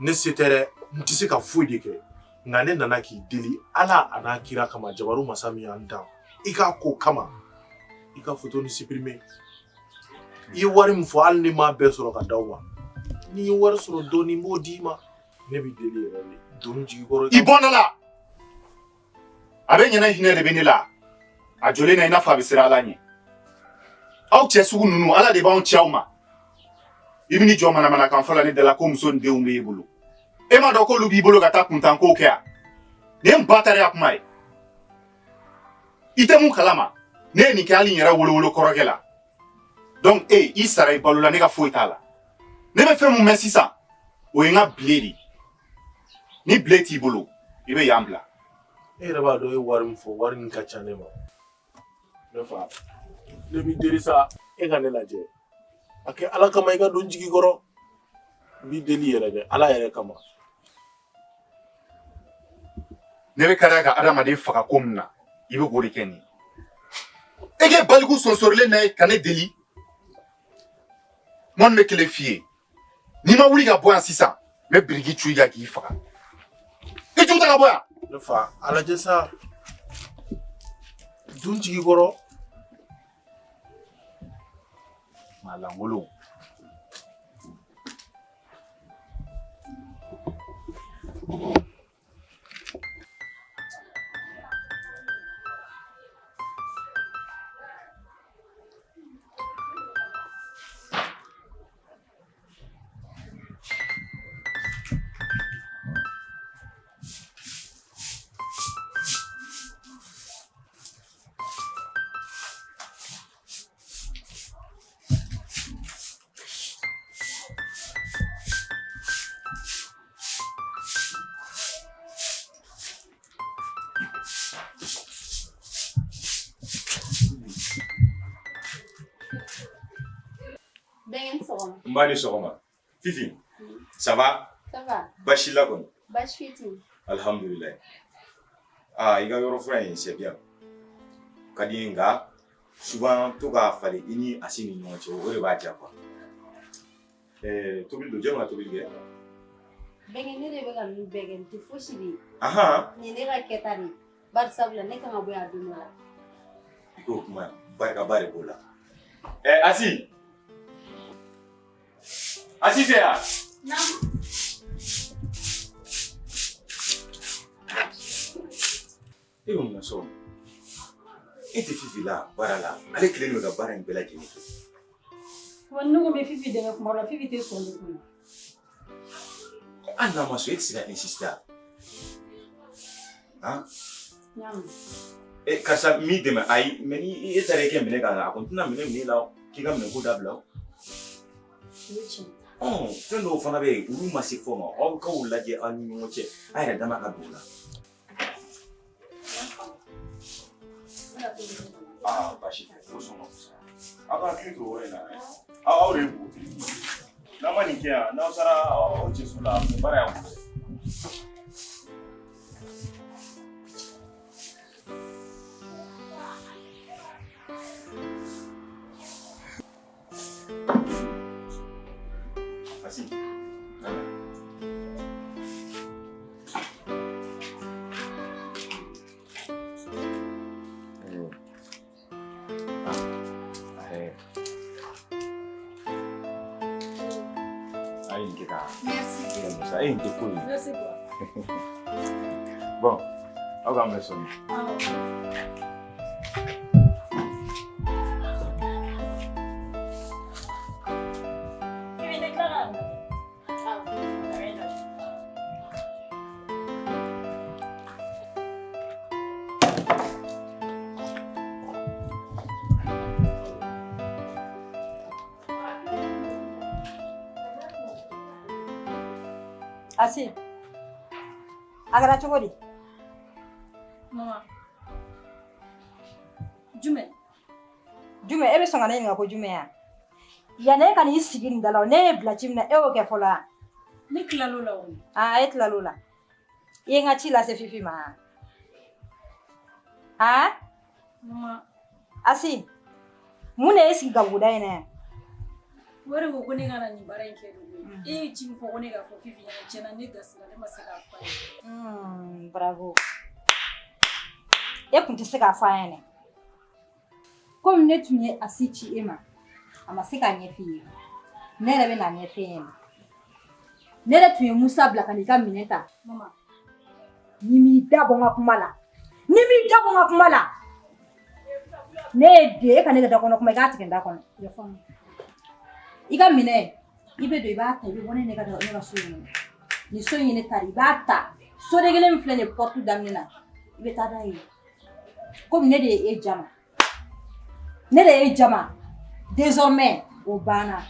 Ne se tɛ dɛ, n tɛ se ka foyi de kɛ. Nka ne nana k'i deli Ala a n'a kira kama jabaru masa min y'an dan. I k'a ko kama, i ka photo ni supprimer. I ye wari min fɔ hali ni m'a bɛɛ sɔrɔ ka d'aw ma. N'i ye wari sɔrɔ dɔɔni n b'o d'i ma. Ne bɛ deli yɛrɛ de. Don jigi kɔrɔ. I bɔ ne la. A bɛ ɲɛna hinɛ de bɛ ne la. A jɔlen na i n'a fɔ a bɛ siran Ala ɲɛ. Aw cɛ sugu ninnu Ala de b'anw ci aw ma. I bɛ n'i jɔ manamanakan fɔ la ne da la ko muso ni denw bɛ e bolo. E m'a dɔn k'olu b'i bolo ka taa kuntankow kɛ yan. Nin ye n ba tariya kuma ye. I tɛ mun kalama. Ne ye nin kɛ hali n yɛrɛ wolowolo kɔrɔkɛ la. Donc i sara i balo la ne ka foyi t'a la. Ne bɛ fɛn mun mɛn sisan o ye n ka bile de. Ni bile t'i bolo i bɛ yan bila. E yɛrɛ b'a dɔn e ye wari min fɔ wari min ka ca ne ma. Ne fa, ne b'i deli sa e ka ne lajɛ. A kɛ Ala kama i ka don jigi kɔrɔ. N b'i deli yɛrɛ dɛ Ala yɛrɛ kama. Ne bɛ kariya ka adamaden faga ko min na i bɛ k'o de kɛ nin ye. E k'e baliku sonsorilen na ye ka ne deli. Moi n bɛ kelen f'i ye. N'i ma wuli ka bɔ yan sisan n bɛ biriki cu i kan k'i faga. I ju ta ka bɔ yan. Ne fa, a lajɛ sa. Don jigi kɔrɔ. Maa lankolon. Mbani sɔgɔma. Fifi, ça va? Ça va. Basi la kɔni? Basi foyi tɛ yen. Alhamdulillah. Ah, i ka yɔrɔ fura in c'est bien. Ka di n ye nka souvent to ka falen i ni Asi ni ɲɔgɔn cɛ o de b'a diya quoi. Tobili don jɔn ka tobili kɛ? Bɛnkɛ ne de bɛ ka ninnu bɛɛ kɛ nin tɛ fosi de ye. Ahan. Nin ye ne ka kɛta de ye. Bari sabula ne kan ka bɔ yan don dɔ la. I k'o kuma barikaba de b'o la. Asi. Asi tɛ yan? E bɛ mun na so e tɛ Fifi la baara la ale kelen bɛ ka baara in bɛɛ lajɛlen kɛ. Wa ne ko bɛ Fifi dɛmɛ kuma la Fifi tɛ sɔn de koyi. Hali n'a ma sɔn e tɛ se ka insister han. Karisa m'i dɛmɛ ayi mais ni e taara i kɛ minɛ kan a kɔni tɛna minɛ la k'i ka minɛ ko dabila o. Fɛn dɔw fana bɛ yen olu ma se fɔ ma aw k'aw lajɛ aw ni ɲɔgɔn cɛ a yɛrɛ dama ka don o la. Baasi tɛ o sɔn ka fisa aw ka hakili to o yɔrɔ in na aw de ye bo n'a ma nin kɛ yan n'aw taara aw cɛ so la baara y'aw fɛ. Assim. Aí kita. Merci. Aí inte cool. Merci quoi. Bon, aku ambil sini. Asi. Agara cogo di? Mama. Jume. Jume, e bɛ sɔn ka ne ɲininka ko Jume ya? Yani e ka n'i sigi nin da la ne ye bila ci min na e y'o kɛ fɔlɔ wa? Ne tilal'o la o. E tilal'o la. I ye n ka ci lase Fifi ma wa? Mama. Asi, mun de ye sigi gabuguda in na yan? O de ko ne ka na nin baara in kɛ dogo. E ye ci min fɔ ko ne ka fɔ Fifi ɲɛna tiɲɛna ne gasira ne ma se k'a fɔ a ye. Bravo. E kun tɛ se k'a fɔ a ɲɛna. Komi ne tun ye Asi ci e ma, a ma se k'a ɲɛf'i ye. Ne yɛrɛ bɛ n'a ɲɛf'i ɲɛna. Ne yɛrɛ tun ye Musa bila ka n'i ka minɛ ta. Mama. Ni m'i da bɔ n ka kuma la. Ni m'i da bɔ n ka kuma la. Ne ye den e ka ne ka da kɔnɔ kuma i k'a tigɛ n da kɔnɔ. I ka minɛ i bɛ don i b'a ta i bɛ bɔ ne ka so in kɔnɔ. Ni so in ye ne ta i b'a ta. Soden kelen min filɛ nin ye porte daminɛ na i bɛ taa n'a ye. Komi ne de ye e jama. Ne de ye jama. Désormais o banna.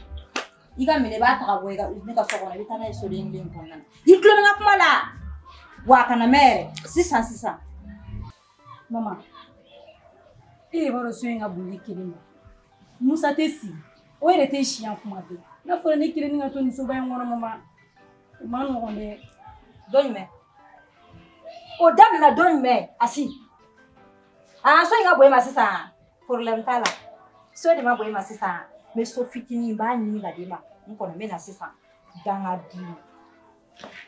I ka minɛ i b'a ta ka bɔ ne ka so kɔnɔ i bɛ taa n'a ye soden kelen kɔnɔna na. I tulo bɛ n ka kuma la. Wa a kana mɛn yɛrɛ sisan. Mama. E b'a dɔn so in ka bon ne kelen ma. Musa tɛ si. O yɛrɛ tɛ siɲɛ kuma bɛɛ. N'a fɔra ne kelen ni ka to nin soba in kɔnɔ mama. O ma nɔgɔn dɛ. Don jumɛn? O daminɛna don jumɛn Asi? So in ka bon e ma sisan problème t'a la. So de ma bon e ma sisan. Mais so fitinin n b'a ɲini ka d'e ma. N kɔni bɛ na sisan danga di.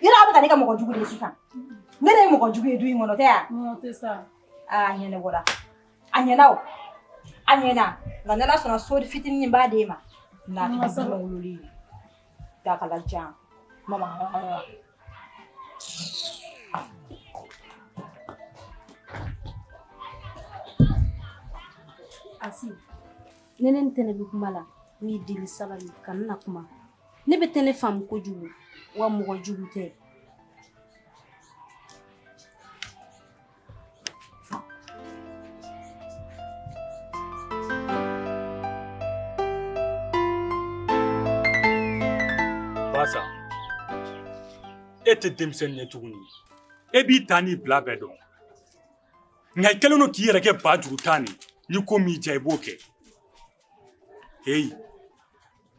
Yɔrɔ a bɛ ka ne ka mɔgɔ jugu de ye sisan. Ne de ye mɔgɔ jugu ye du in kɔnɔ tɛ ya? Non tɛ sa. A ɲɛnabɔra. A ɲɛna o. A ɲɛna. Nka n'Ala sɔnna so fitinin n b'a d'e ma. N'a tigi dama wololen ye. Dakalajan. Mama. Asi. Ne ni tɛ ne bɛ kuma la. N'i deli sabali ka ne na kuma. Ne bɛ tɛ ne faamu kojugu. Wa mɔgɔ jugu tɛ. Basa, e tɛ denmisɛnnin ye tuguni. E b'i ta n'i bila bɛɛ dɔn. Nka i kɛlen don k'i yɛrɛ kɛ ba juru tan ni ko m'i diya i b'o kɛ. Hey,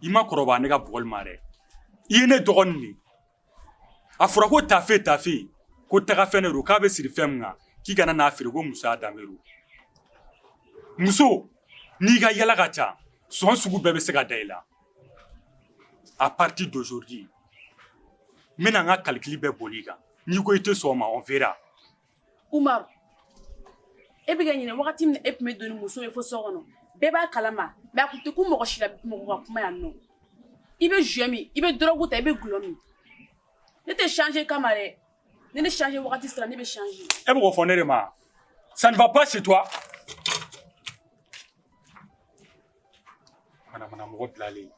i ma kɔrɔbaya ne ka bɔgɔli ma dɛ. I ye ne dɔgɔnin de. A fɔra ko tafe ko tagafɛn de don k'a bɛ siri fɛn min kan k'i kana n'a feere ko muso y'a danbe don. Muso, n'i ka yala ka ca, sɔn sugu bɛɛ bɛ se ka da i la. À partir d'aujourd'hui, n bɛna n ka calcul bɛɛ boli i kan. N'i ko i tɛ sɔn o ma, on verra. Umaru, e bɛ ka ɲinɛ wagati min e tun bɛ don ni muso ye fo so kɔnɔ bɛɛ b'a kalama mais a tun tɛ ko mɔgɔ si la mɔgɔ ka kuma yan nɔ. I bɛ jouer min, i bɛ drogue ta, i bɛ gulɔ min. Ne tɛ changer kama dɛ. Ne changer wagati sera ne bɛ changer. E bɛ k'o fɔ ne de ma. Ça ne va pas chez toi? Madame Roblali.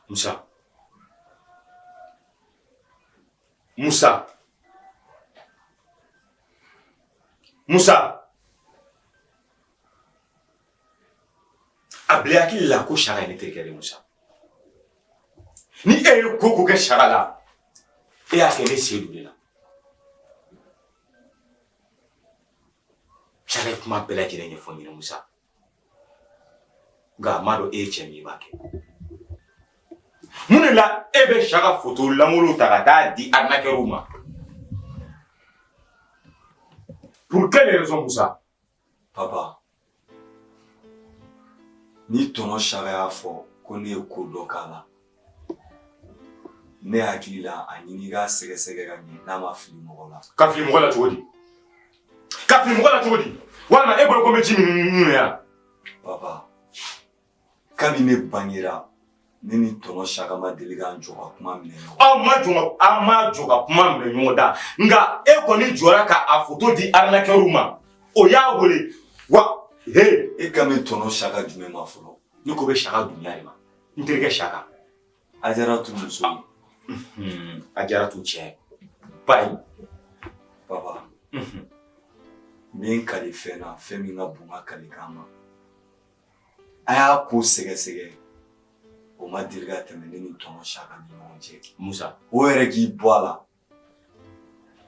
Moussa. Moussa. Moussa. Abli akili la ko shara ni tekere Moussa. Ni e ko ke shara la. E akele sedu de la. Shara kuma bela jere ni foni Moussa. Ga mado e chemi bake. Munela ebe shaka photo lamolo tagata di arnakeruma. Pour quelle raison Moussa? Papa, ni tono shaka fo ko ne ko dokala. Ne hakili la anyini ga sege ga ni na ma fili mogola. Ka fili mogola todi. Ka fili mogola todi. Wala e bolo ko meji ni ya. Papa, kabi ne bangira nini tono shaka ma deliga njoka kuma mine. Ama joka kuma mine nyoda. Nga e ko ni jora ka a photo di arnakeruma. O ya wole wa he e kame tono shaka jume ma folo. Ni ko be shaka dunya ma. Ntereke shaka. Ajara tu muso. Ajara tu che. Pai. Papa. Min kali fena femi nga bunga kali kama. Aya ko sege. O ma dirga temene ni tono shaka ni monje. Moussa. O ere ki boala.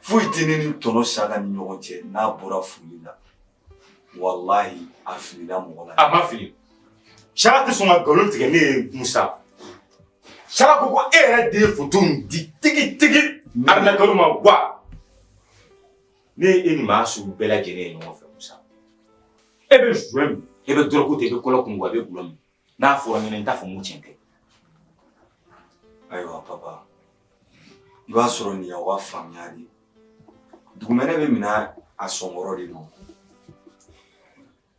Fuitini ni tono shaka ni monje na bora fulila. Wallahi afilila mogola. Ama fili. Shaka te songa golon tige ne Moussa. Shaka ko ere de photo di tigi arnakeruma wa. Ne eni ma su bela jene no fe Moussa. Ebe jouem, ebe drogo te be kolo kunwa be bulom. Na fo ngene nta fo mu chente. Ayiwa papa. Iba soro ni ya wa famyali. Dugumene be mina asongoro de no.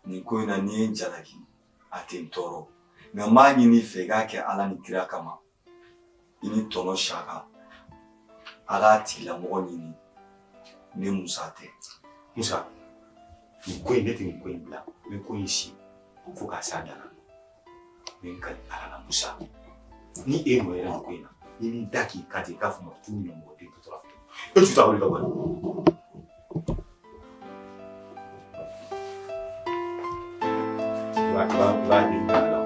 Ni ko ina ni njalaki atentoro. Na mani ni fega ke ala ni kira kama. Ini tono shaka. Ala tila mo ni ni Moussa te. Moussa. Ni ko ine te ni ko inbla. Me ko ici. Faut ka sa dana. Me kan ala na Moussa. Ni e mo era ko ina. Ni daki kati ka fuma tu ni mo de to afto. E tu ta wali ka wali. Va ni la.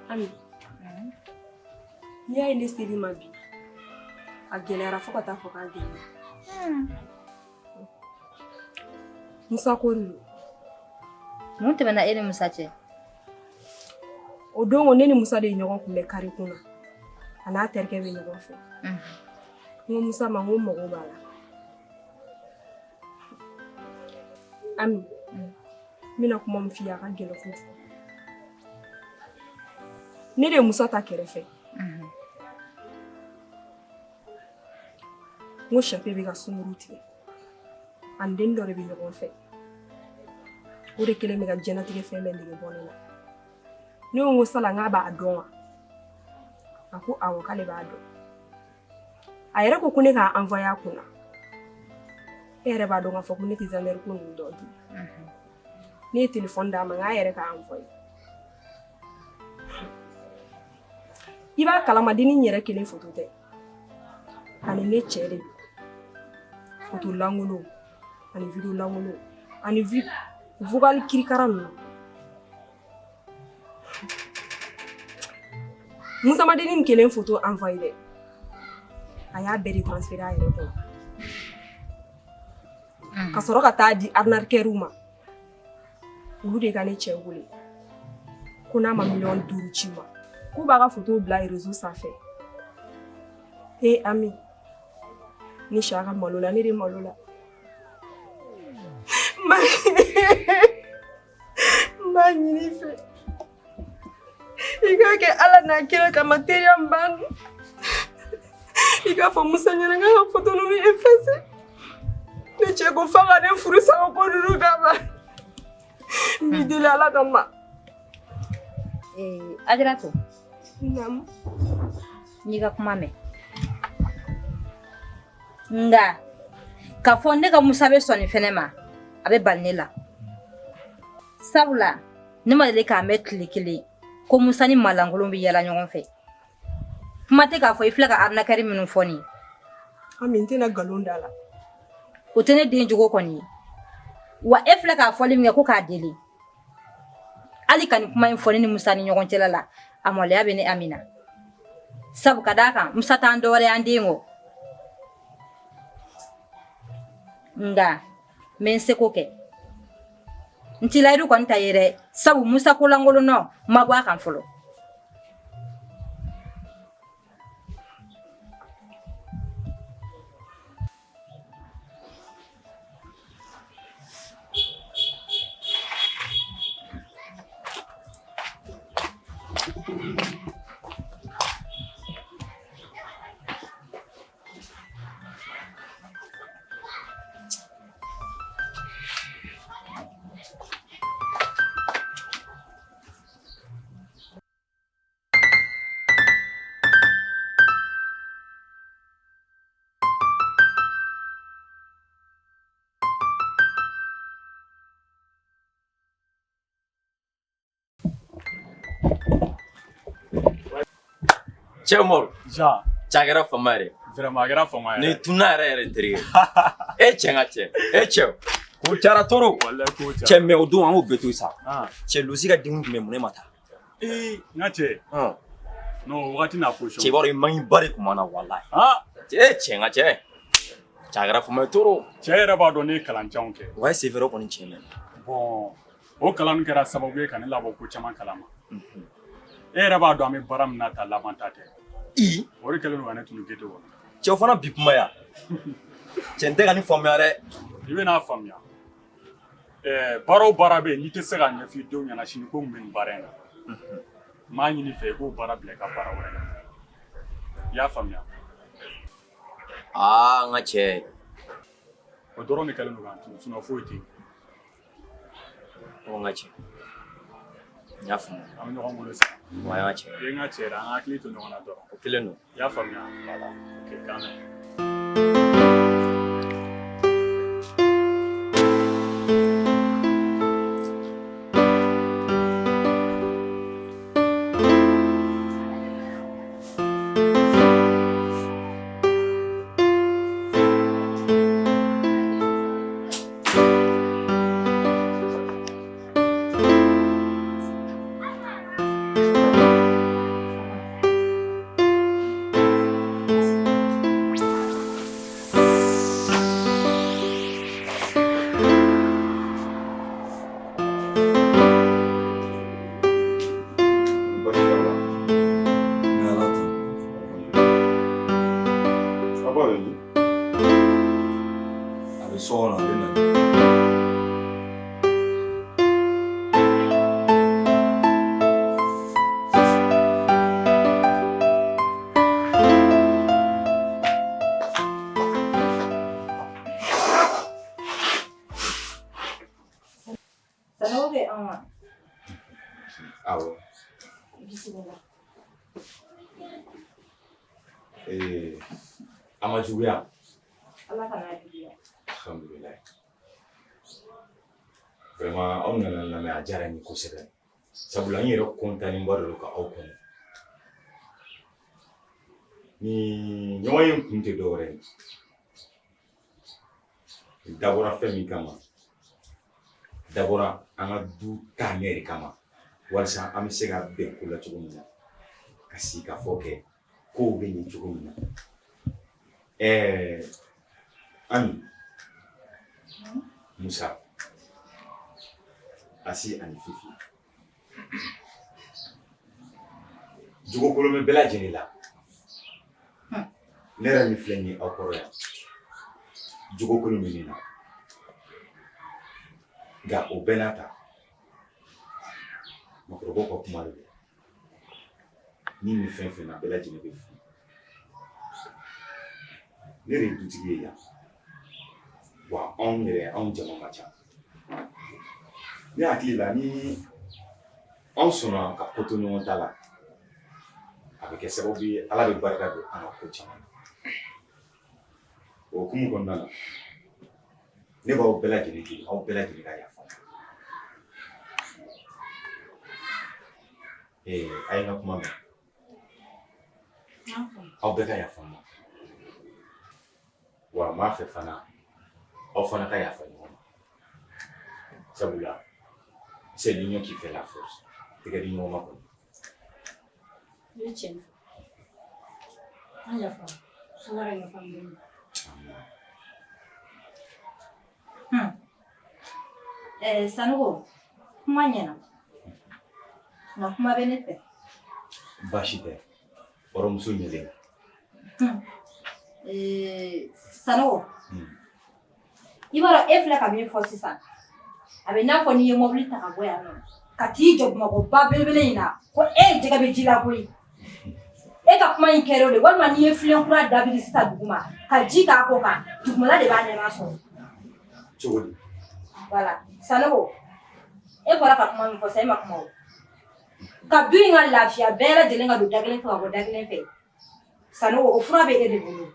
Ami. Ni ay ne siri ma bi. A gelera fo ka ta fo ka gele. Moussa ko lu. Mun tɛmɛna e ni Moussa cɛ. O don ne ni Moussa de ɲɔgɔn kun bɛ kari kunna. A n'a terikɛ bɛ ɲɔgɔn fɛ. Ngo Moussa ma ngo mago b'a la. Ami. Mina kuma min f'i ye a ka gɛlɛn kojugu. Ne de Moussa ta kɛrɛfɛ. Ngo chape bɛ ka sunkuru tigɛ. An den dɔ de bɛ ɲɔgɔn fɛ. O de kelen bɛ ka jɛnatigɛ fɛn bɛɛ nege bɔ ne la. Ne ko sala n k'a b'a dɔn wa? A ko awɔ k'ale b'a dɔn. A yɛrɛ ko ne k'a envoyer a kunna. E yɛrɛ b'a dɔn k'a fɔ ko ne tɛ gendarmerie ko ninnu dɔn. Ne ye téléphone d'a ma n k'a yɛrɛ k'a envoyer. I b'a kalama denni yɛrɛ kelen photo tɛ. Ani ne cɛ de. Photo langolo ani video langolo ani vocal kirikara ninnu. Moussa ma denni kelen photo envoyer dɛ. A y'a bɛɛ de transférer a yɛrɛ kɔnɔ. Ka sɔrɔ ka taa di arnaqueur ma. Olu de ka ne cɛ wele. Ko n'a ma 5 millions ci ma. k'u b'a ka photo bila réseau sanfɛ. Ami, ni si a ka malo la, ne de malo la. N b'a ɲini i fɛ. I k'a kɛ Ala n'a kira kama teriya n banna. I k'a fɔ Musa ɲɛna n ka photo ninnu effacer. Ne cɛ ko f'a ka ne furu sa o ko ninnu kama. N b'i deli Ala kama. Ajaratu. Naamu. N'i ka kuma mɛn. Nga k'a fɔ ne ka Musa bɛ sɔn nin fɛnɛ ma, a bɛ bali ne la. Sabula, ne ma deli k'a mɛn tile kelen ko Musa ni malankolon bɛ yala ɲɔgɔn fɛ. Kuma tɛ k'a fɔ i filɛ ka arnaqueur minnu fɔ nin ye. Ami, n tɛna nkalon da la. O tɛ ne den jogo kɔni ye. Wa e filɛ k'a fɔli min kɛ ko k'a deli. Hali ka nin kuma in fɔ ne ni Musa ni ɲɔgɔn cɛla la, a maloya bɛ ne Amina. Sabu ka d'a kan Musa t'an dɔwɛrɛ ye an den kɔ. Nga n bɛ n seko kɛ. N t'i layidu kɔni ta ye dɛ, sabu Musa kolankolonnɔ n ma bɔ a kan fɔlɔ. Cɛ Umaru. Ja. Cɛ a kɛra fama yɛrɛ. Vraiment a kɛra fama yɛrɛ. Nin tunna yɛrɛ terikɛ. E cɛ ŋa cɛ. E cɛ. Ko cayara toro. Walahi ko cayara. Cɛ mais o don an y'o bɛɛ to yen sa. Cɛ Lusi ka denw tun bɛ mun ne ma taa. N ka cɛ. Non wagati n'a position. Cɛ b'a dɔn i manɲiba de tun b'an na walahi. E cɛ ŋa cɛ. Cɛ a kɛra fama ye toro. Cɛ yɛrɛ b'a dɔn ne ye kalanjanw kɛ. Wa c'est vrai kɔni tiɲɛ na. Bon o kalan kɛra sababu ye ka ne labɔ ko caman kalama. E yɛrɛ b'a dɔn an bɛ baara min na ta laban ta tɛ. O de kɛlen don ka ne tunu ghetto kɔnɔ. Cɛ o fana bi kuma yan. Cɛ n tɛ ka nin faamuya dɛ. I bɛn'a faamuya. Baara o baara bɛ yen n'i tɛ se ka ɲɛfɔ i denw ɲɛna sini ko mun bɛ nin baara in na. N m'a ɲini i fɛ i k'o baara bila i ka baara wɛrɛ la. I y'a faamuya. N ka cɛ. O dɔrɔn de kɛlen don k'an tunu sinon foyi tɛ yen. N ka cɛ. N y'a faamuya. An bɛ ɲɔgɔn bolo sa. Wa n ka cɛ. I ye n ka cɛ dɛ an ka hakili to ɲɔgɔn na dɔrɔn. O kelen don. I y'a faamuya. Voilà. Ok k'an mɛn. A ma juguya. Ala kana juguya. Alhamdulillah. Vraiment aw nana lamɛn a diyara n ye kosɛbɛ. Sabula n yɛrɛ kɔntanenba de don ka aw kɔnɔ. Ni ɲɔgɔn ye kun tɛ dɔwɛrɛ ye. Dabɔra fɛn min kama. Dabɔra an ka du taa ɲɛ de kama. Walasa an bɛ se ka bɛn ko la cogo min na. Ka sigi ka fɔ kɛ kow bɛ ɲɛ cogo min na. Ami, Musa, Asi ani Fifi. Jogo kolomɛ bɛɛ lajɛlen la. Ne yɛrɛ min filɛ nin ye aw kɔrɔ yan. Jogo kolon bɛ nin na. Nka o bɛɛ n'a ta. Mɔgɔkɔrɔbaw ka kuma de don. Ni nin fɛn fɛn na bɛɛ lajɛlen bɛ fili. Ne de ye dutigi ye yan. Wa anw yɛrɛ anw jama ka ca. Ne hakili la ni anw sɔnna ka ko to ɲɔgɔn ta la. A bɛ kɛ sababu ye Ala bɛ barika don an ka ko caman. O hukumu kɔnɔna la ne b'aw bɛɛ lajɛlen deli aw bɛɛ lajɛlen ka yafa. A ye n ka kuma mɛn. Aw bɛɛ ka yafa n ma. Wa n b'a fɛ fana aw fana ka yafa ɲɔgɔn ma. Sabula c'est l'union qui fait la force. Tɛgɛ di ɲɔgɔn ma kɔni. Ne tiɲɛ fɔ. An yafa. Ala ka yafa n bɛɛ ma. Sanogo, kuma ɲɛna. Nka kuma bɛ ne fɛ. Baasi tɛ. Kɔrɔmuso ɲɛlen. Sanogo. I b'a dɔn e filɛ ka min fɔ sisan. A bɛ n'a fɔ n'i ye mobili ta ka bɔ yan nɔ. Ka t'i jɔ Bamakɔba belebele in na. Ko e jɛgɛ bɛ ji la koyi. E ka kuma in kɛra o de walima n'i ye filen kura dabiri sisan duguma ka ji k'a ko kan dugumala de b'a nɛma sɔrɔ. Cogo di? Voilà. Sanogo, e bɔra ka kuma min fɔ sa e ma kuma o. Ka du in ka lafiya bɛɛ lajɛlen ka don da kelen fɛ ka bɔ da kelen fɛ. Sanogo, o fura bɛ e de bolo.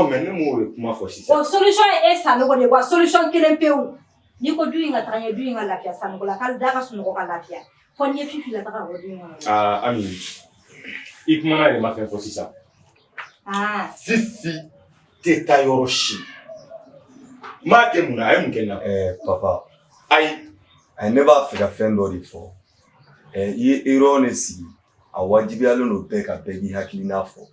Mais ne m'o de kuma fɔ sisan. O solution ye e Sanogo de ye wa solution kelen pewu. N'i ko du in ka taga ɲɛ du in ka lafiya Sanogo la k'ale da ka sunɔgɔ ka lafiya. Fɔ n'i ye Fifi la taga ka bɔ du in kɔnɔ. Ami, i kumana de ma fɛn fɔ sisan. Fifi tɛ taa yɔrɔ si. N b'a kɛ mun na a ye mun kɛ n na. Papa. Ayi. Ne b'a fɛ ka fɛn dɔ de fɔ. I ye erreur ne sigi. A wajibiyalen don bɛɛ ka bɛɛ k'i hakilina fɔ.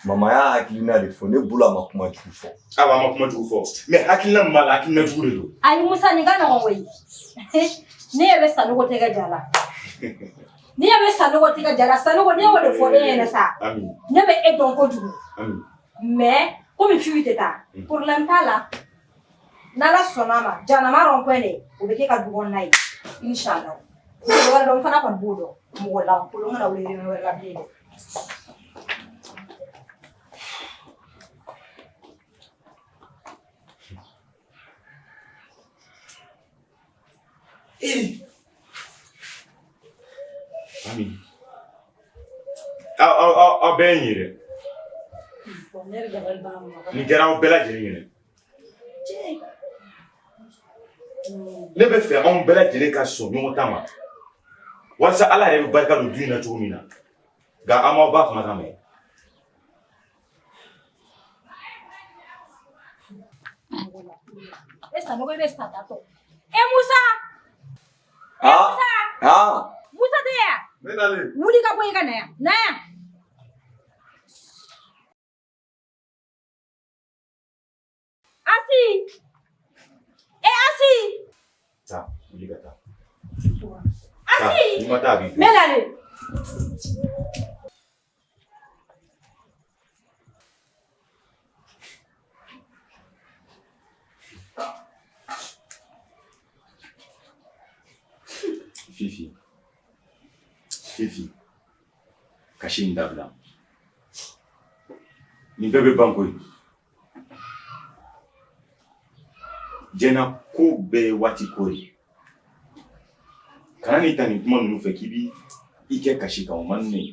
Mama y'a hakilina de fɔ ne bolo a ma kuma jugu fɔ. Awa a ma kuma jugu fɔ. Mais hakilina min b'a la hakilina jugu de don. Ayi Musa nin ka nɔgɔn koyi. Ne ɲɛ bɛ Sanogo tɛgɛ ja la. Ne ɲɛ bɛ Sanogo tɛgɛ ja la. Sanogo ne y'o de fɔ e ɲɛna sa. Ne bɛ e dɔn kojugu. Mais komi Fifi tɛ taa. Problème t'a la. N'Ala sɔnna a ma janama rond-point de o bɛ kɛ ka du kɔnɔna ye. Inch'Allah. Mɔgɔ wɛrɛ dɔn n fana kɔni b'o dɔn. Mɔgɔ lankolon kana wele yɔrɔ wɛrɛ la bilen dɛ. Ami. Aw bɛɛ ye n ye dɛ. Nin kɛra aw bɛɛ lajɛlen ye dɛ. Ne bɛ fɛ anw bɛɛ lajɛlen ka sɔn ɲɔgɔn ta ma. Walasa Ala yɛrɛ bɛ barika don du in na cogo min na. Nka an m'aw ba kumakan mɛn. E Sanogo i bɛ sa tatɔ. Musa! Musa tɛ yan. Ne nalen. Wuli ka bɔ i ka na yan. Na yan. Asi! Asi! Taa, wuli ka taa. Asi! N'i ma taa a b'i to. N bɛ nalen. Fifi, kasi in dabila. Nin bɛɛ bɛ ban koyi. Diɲɛna ko bɛɛ ye waati ko ye. Kana n'i ta nin kuma ninnu fɛ k'i bi i kɛ kasi kan o man di ne ye.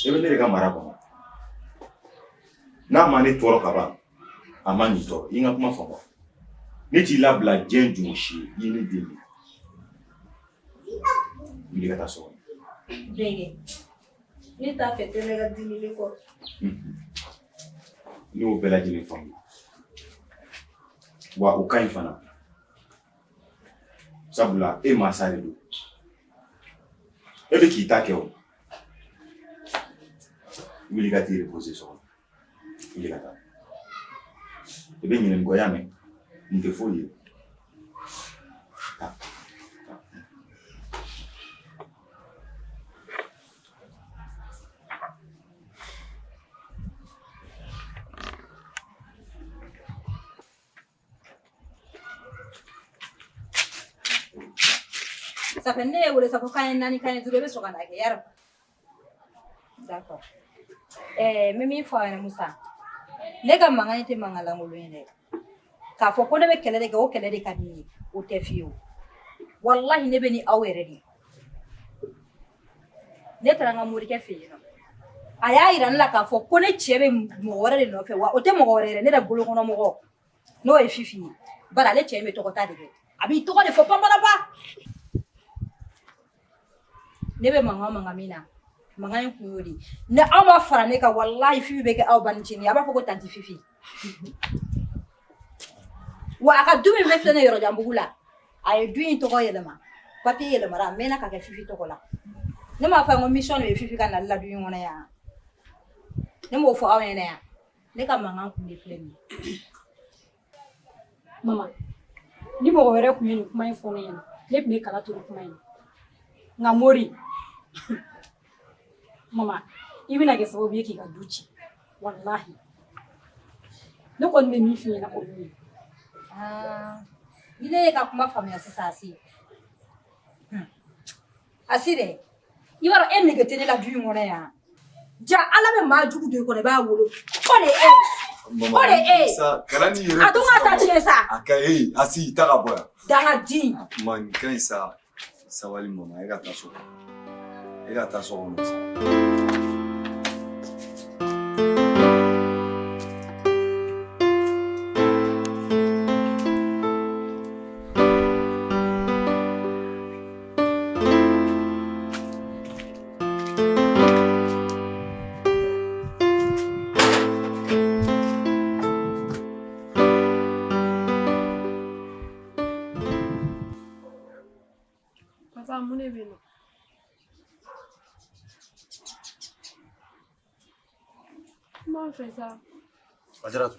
E bɛ ne de ka mara kɔnɔ. N'a ma ne tɔɔrɔ ka ban, a ma n'i tɔɔrɔ. I n ka kuma faamu. Ne t'i labila diɲɛ jogo si ye, i ye ne den de. Wuli ka taa so kɔnɔ. Denkɛ, ne t'a fɛ tɛnɛ ka dimini kɔ. Ne y'o bɛɛ lajɛlen faamu. Wa o ka ɲi fana. Sabula e mansa de don. E bɛ k'i ta kɛ o. Wuli ka t'i reposer so kɔnɔ. Wuli ka taa. I bɛ ɲinɛnikɔya mɛn. Nin tɛ foyi ye. Ça fait ne wele ça ko kan nani kan dure be so kana ke yar. D'accord. Mimi fo ana Musa. Ne ka mangani te mangala ngolo ene. Ka fo ko ne be kele de ko kele de ka ni o te fiyo. Wallahi ne be ni awere di. Ne tara nga muri ke fiyo. Aya ira nla ka fo ko ne chebe mo wore de no fe wa o te mo wore ne da bulu kono mo no e fifi. Bara le chebe to ko ta de. Abi to ko de fo pambala ba. Ne be manga mina. Manga nkuyodi. Ne ama fara ne ka wallahi fifi be ke aw banchini aba fo ko tanti fifi. Wa aka dumi be fene yoro jambugula. Ay duin to ko yelema. Papier yelema ra mena ka ke fifi to ko la. Ne ma fa ngo mission be fifi kan la duin wona ya. Ne mo fo awene ya. Ne ka manga nkundi pleni. Mama. Ni mo were ku yini kuma info ne yana. Ne be kala to kuma yini. Ngamori. Mama, even I guess I will be a duchi. Wallahi. No one may me feel like me. You know, I come from your society. I see there. You are any good thing like you want to. Ja, I love my do the Korea. What I don't want to touch her. Okay, I see Taraboya. Dana D. Man, can Sawali Mona, I got that. I got that song. Ajaratu.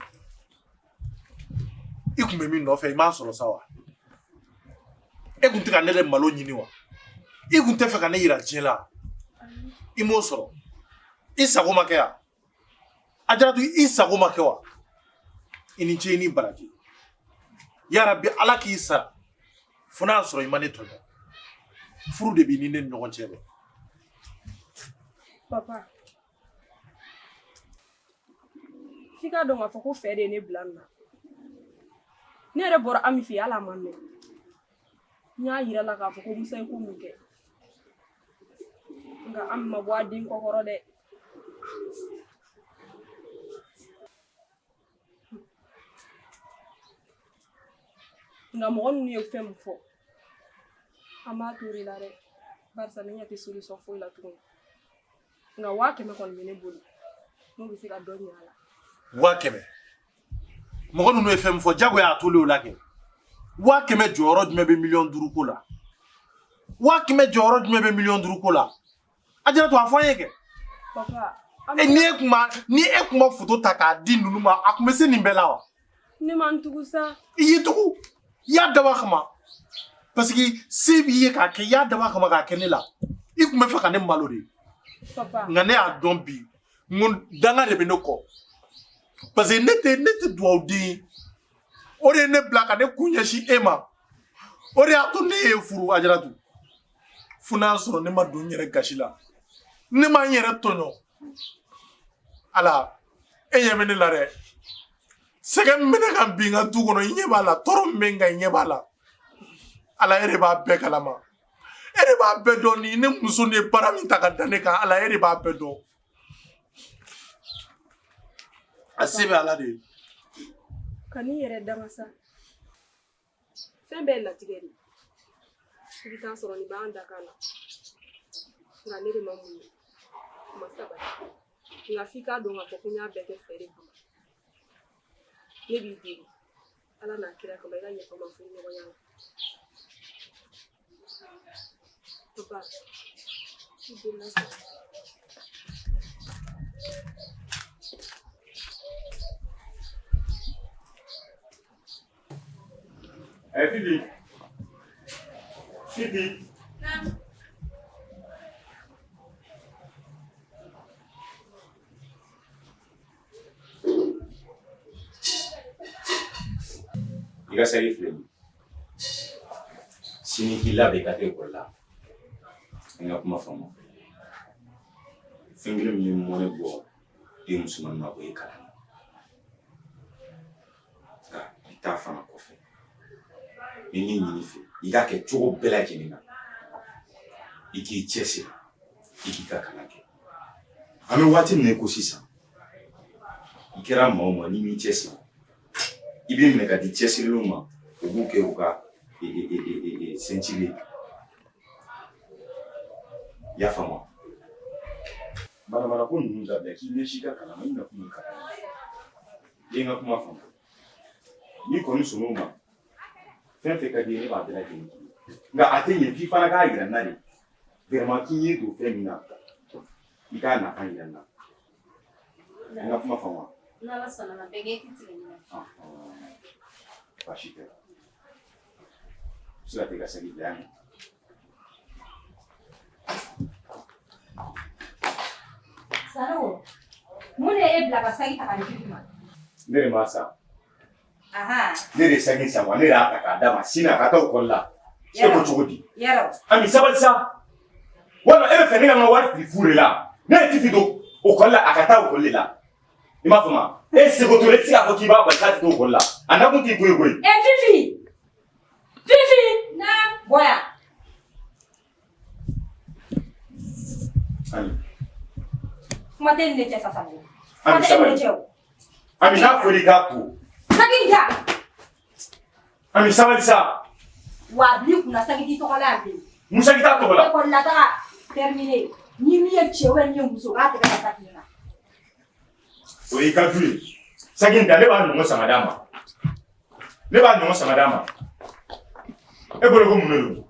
Ikumbe mi no fe ma soro sawa. Ekunte ka nele malo nyini wa. Ikunte fe ka ne yira jela. Imo soro. Isa ko make ya. Ajaratu isa ko make wa. Ini cheni baraki. Ya Rabbi ala ki isa. Funa soro imane to. Furu de bi ni ne no chebe. Papa. Fika dɔn k'a fɔ ko fɛ de ye ne bila nin na ne yɛrɛ bɔra Ami fɛ yen hali a ma mɛn n y'a yira la k'a fɔ ko Musa ye ko min kɛ nka Ami ma bɔ a den kɔkɔrɔ dɛ nka mɔgɔ ninnu ye fɛn min fɔ an b'a to o de la dɛ barisa ne ɲɛ tɛ solution foyi la tuguni nka 100 kɔni bɛ ne bolo n'o bɛ se ka dɔ ɲɛ a la. 100 mɔgɔ ninnu ye fɛn fɔ jago y'a tole o la kɛ 100 jɔyɔrɔ jumɛn bɛ miliyɔn 5 ko la 100 jɔyɔrɔ jumɛn bɛ miliyɔn 5 ko la a jira to a fɔ an ye kɛ ni e kuma photo ta k'a di ninnu ma a tun bɛ se nin bɛɛ la wa ne ma n tugu sa i y'i tugu i y'a dabɔ a kama parce que se b'i ye k'a kɛ i y'a dabɔ a kama k'a kɛ ne la i tun bɛ fɛ ka ne malo de nka ne y'a dɔn bi n ko danga de bɛ ne kɔ parce que ne tɛ duwawu den o de ye ne bila ka ne kun ɲɛsin e ma o de y'a to ne ye furu Ajaratu fo n'a sɔrɔ ne ma don n yɛrɛ gasi la ne ma n yɛrɛ tɔɲɔ ala e ɲɛ bɛ ne la dɛ sɛgɛn min bɛ ne kan bi n ka du kɔnɔ i ɲɛ b'a la tɔɔrɔ min bɛ n kan i ɲɛ b'a la ala e de b'a bɛɛ kalama e de b'a bɛɛ dɔn ni ne muso ni ye baara min ta ka da ne kan ala e de b'a bɛɛ dɔn a se bɛ ala de ye. ka n'i yɛrɛ danga sa fɛn bɛɛ ye latigɛ de i bɛ taa sɔrɔ nin b'an da kan na nka ne de ma mun ye o ma sabali nka f'i k'a dɔn k'a fɔ ko n y'a bɛɛ kɛ fɛ de kama ne b'i deli ala n'a kira kama i ka yafa n ma furu ɲɔgɔnya la papa i delila sa. Fifi. Fifi. I ka sɛri filɛ nin sini k'i labɛn ka kɛ ekɔli la n ka kuma faamu fɛn kelen min ye mɔnɛ bɔ den musoman ma o ye kalan nka i t'a fana kɔfɛ ni ɲɛ ɲini fɛ i k'a kɛ cogo bɛɛ lajɛlen na i k'i cɛsiri i k'i ka kalan kɛ an bɛ waati min na i ko sisan i kɛra maa o maa n'i m'i cɛsiri i bɛ minɛ ka di cɛsirilenw ma u b'u kɛ u ka sencili ye i y'a faamu wa manamana ko ninnu dabila k'i ɲɛsin i ka kalan ma i na kun ye kalan i ye n ka kuma faamu n'i kɔni sɔnn'o ma fɛn fɛn ka di ye ne b'a bɛɛ lajɛlen k'i ye nka a tɛ ɲɛ f'i fana k'a yira n na de vraiment k'i ye don fɛn min na i k'a nafa yira n na n ka kuma faamu wa n'ala sɔnna ma bɛɛ kɛ k'i tigɛ ɲina baasi tɛ sira tɛ ka segin bila yan Saro, mun de ye bila ka sagi ta ka di Fifi ma? ne de m'a san Aha. ne de sagi san wa ne de y'a ta k'a d'a ma sini a ka taa ekɔli la e ko cogo di Yarɔ. Ami sabali sa walima e bɛ fɛ ne ka n ka wari fili fu de la ne ye Fifi don ekɔli la a ka taa ekɔli de la i m'a faamu e seko to e tɛ se k'a fɔ k'i b'a bali k'a tɛ to ekɔli la a nakun t'i ko ye koyi Fifi! Fifi! Na, boya. Ami Kuma tɛ nin de cɛ sisan. Ami Kuma tɛ nin sabali de cɛ o. Ami n'a fɔra i k'a to Sagi ja. Ami sabali sa Wa bi kunna sagi ti tɔgɔ la yan bilen. Musa t'a tɔgɔ la Ekɔli la taga terminé. Ni min ye cɛ ou bien ni ye muso k'a tɛgɛ ka sagi na. o y'i ka du ye sagi in ta ne b'a ɲɔgɔn sama d'a ma ne b'a ɲɔgɔn sama d'a ma e bolo ko mun de don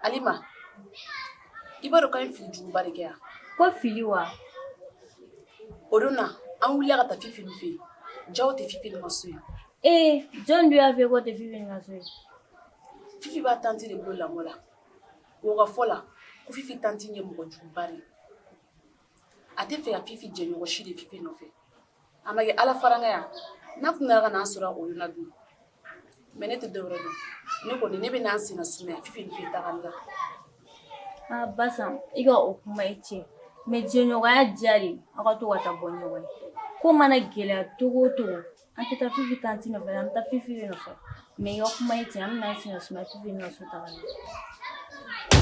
Alima, i b'a dɔn k'an ye fili juguba de kɛ yan. Ko fili wa? O don na an wulila ka taa Fifi fɛ yen jaw tɛ Fifi ka so yen. Jɔn dun y'a fɛ ko tɛ Fifi ka so yen? Fifi b'a tanti de bolo lamɔ la o ka fɔ la ko Fifi tanti ye mɔgɔ juguba de a tɛ fɛ ka Fifi jɛ ɲɔgɔn si de Fifi nɔfɛ a ma kɛ ala faranga yan n'a tun nana ka n'an sɔrɔ o na dun mais ne tɛ dɔwɛrɛ dɔn ne kɔni ne bɛ n'an senna sumaya Fifi ni fɛ tagali la. Basan i ka o kuma i cɛ mais jɛɲɔgɔnya diya de aw ka to ka taa bɔ ɲɔgɔn ye ko mana gɛlɛya togo o togo an tɛ taa Fifi tanti nɔfɛ an bɛ taa Fifi de nɔfɛ mais i ka kuma i cɛ an bɛ n'an senna sumaya Fifi ni ka so tagali la.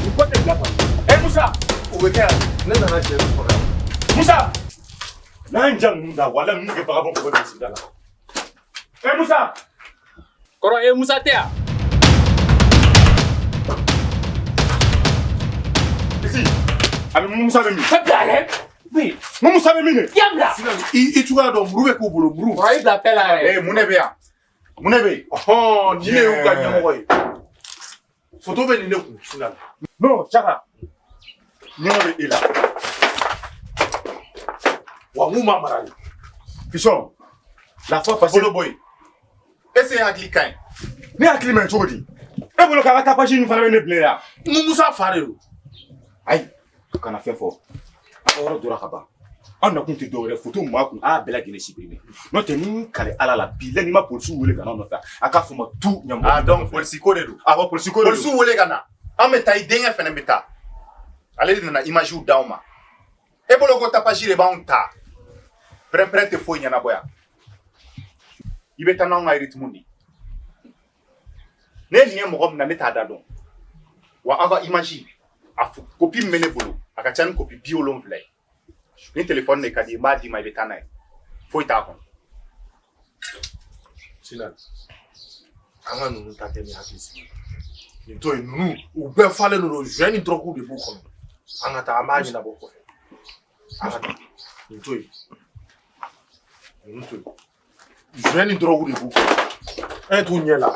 Ni ko tɛ bila kɔni Musa o bɛ kɛ yan ne nana cɛ fɔlɔ Musa n'an ja ninnu da wala ninnu kɛ bagabɔ kɔgɔ de sigida la Musa kɔrɔ Musa tɛ yan Ami Musa bɛ min? Musa bɛ min de? I cogoya dɔn muru bɛ k'u bolo muru. I bila paix la yɛrɛ. Mun de bɛ yan? Mun de bɛ yen? Ɔhɔn nin de y'u ka ɲɛmɔgɔ ye. Photo bɛ nin de kun sinna. Non Jaka ɲɛmɔgɔ bɛ e la. Wa mun b'a mara de? Fisɔn la fois passée. Bolo bɔ yen. Est-ce que hakili ka ɲi? Ne hakili ma ɲi cogo di? E bolo k'a ka tapage nin fana bɛ ne bilen yan. Musa fa de don. Ayi kana fɛn fɔ a ka yɔrɔ dɔra ka ban an nakun tɛ dɔwɛrɛ photo min b'a kun a bɛɛ lajɛlen supprimer n'o tɛ ni kale ala la bi la n'i ma polisiw wele ka na nɔfɛ a k'a fɔ ma tout ɲɛmɔgɔ. Donc polisi ko de don. Awɔ polisi ko de don. Polisiw wele ka na an bɛ taa i denkɛ fɛnɛ bɛ taa ale de nana images d'aw ma e bolo ko tapage de b'anw ta pɛrɛn-pɛrɛn tɛ foyi ɲɛnabɔ yan i bɛ taa n'anw ka rythme de ne nin ye mɔgɔ min na ne t'a da dɔn wa aw ka image a copie min bɛ ne bolo a ka ca ni copie 70 ye ni téléphone de ka di n b'a d'i ma i bɛ taa n'a ye foyi t'a kɔnɔ. Sinan an ka ninnu ta tɛ ni hakili sigi nin to yen ninnu u bɛɛ falen don joint ni drogue de b'u kɔnɔ an ka taa an b'a ɲɛnabɔ kɔfɛ an ka taa nin to yen nin to yen zuɲɛ ni dɔrɔgu de b'u kɔ e t'u ɲɛ la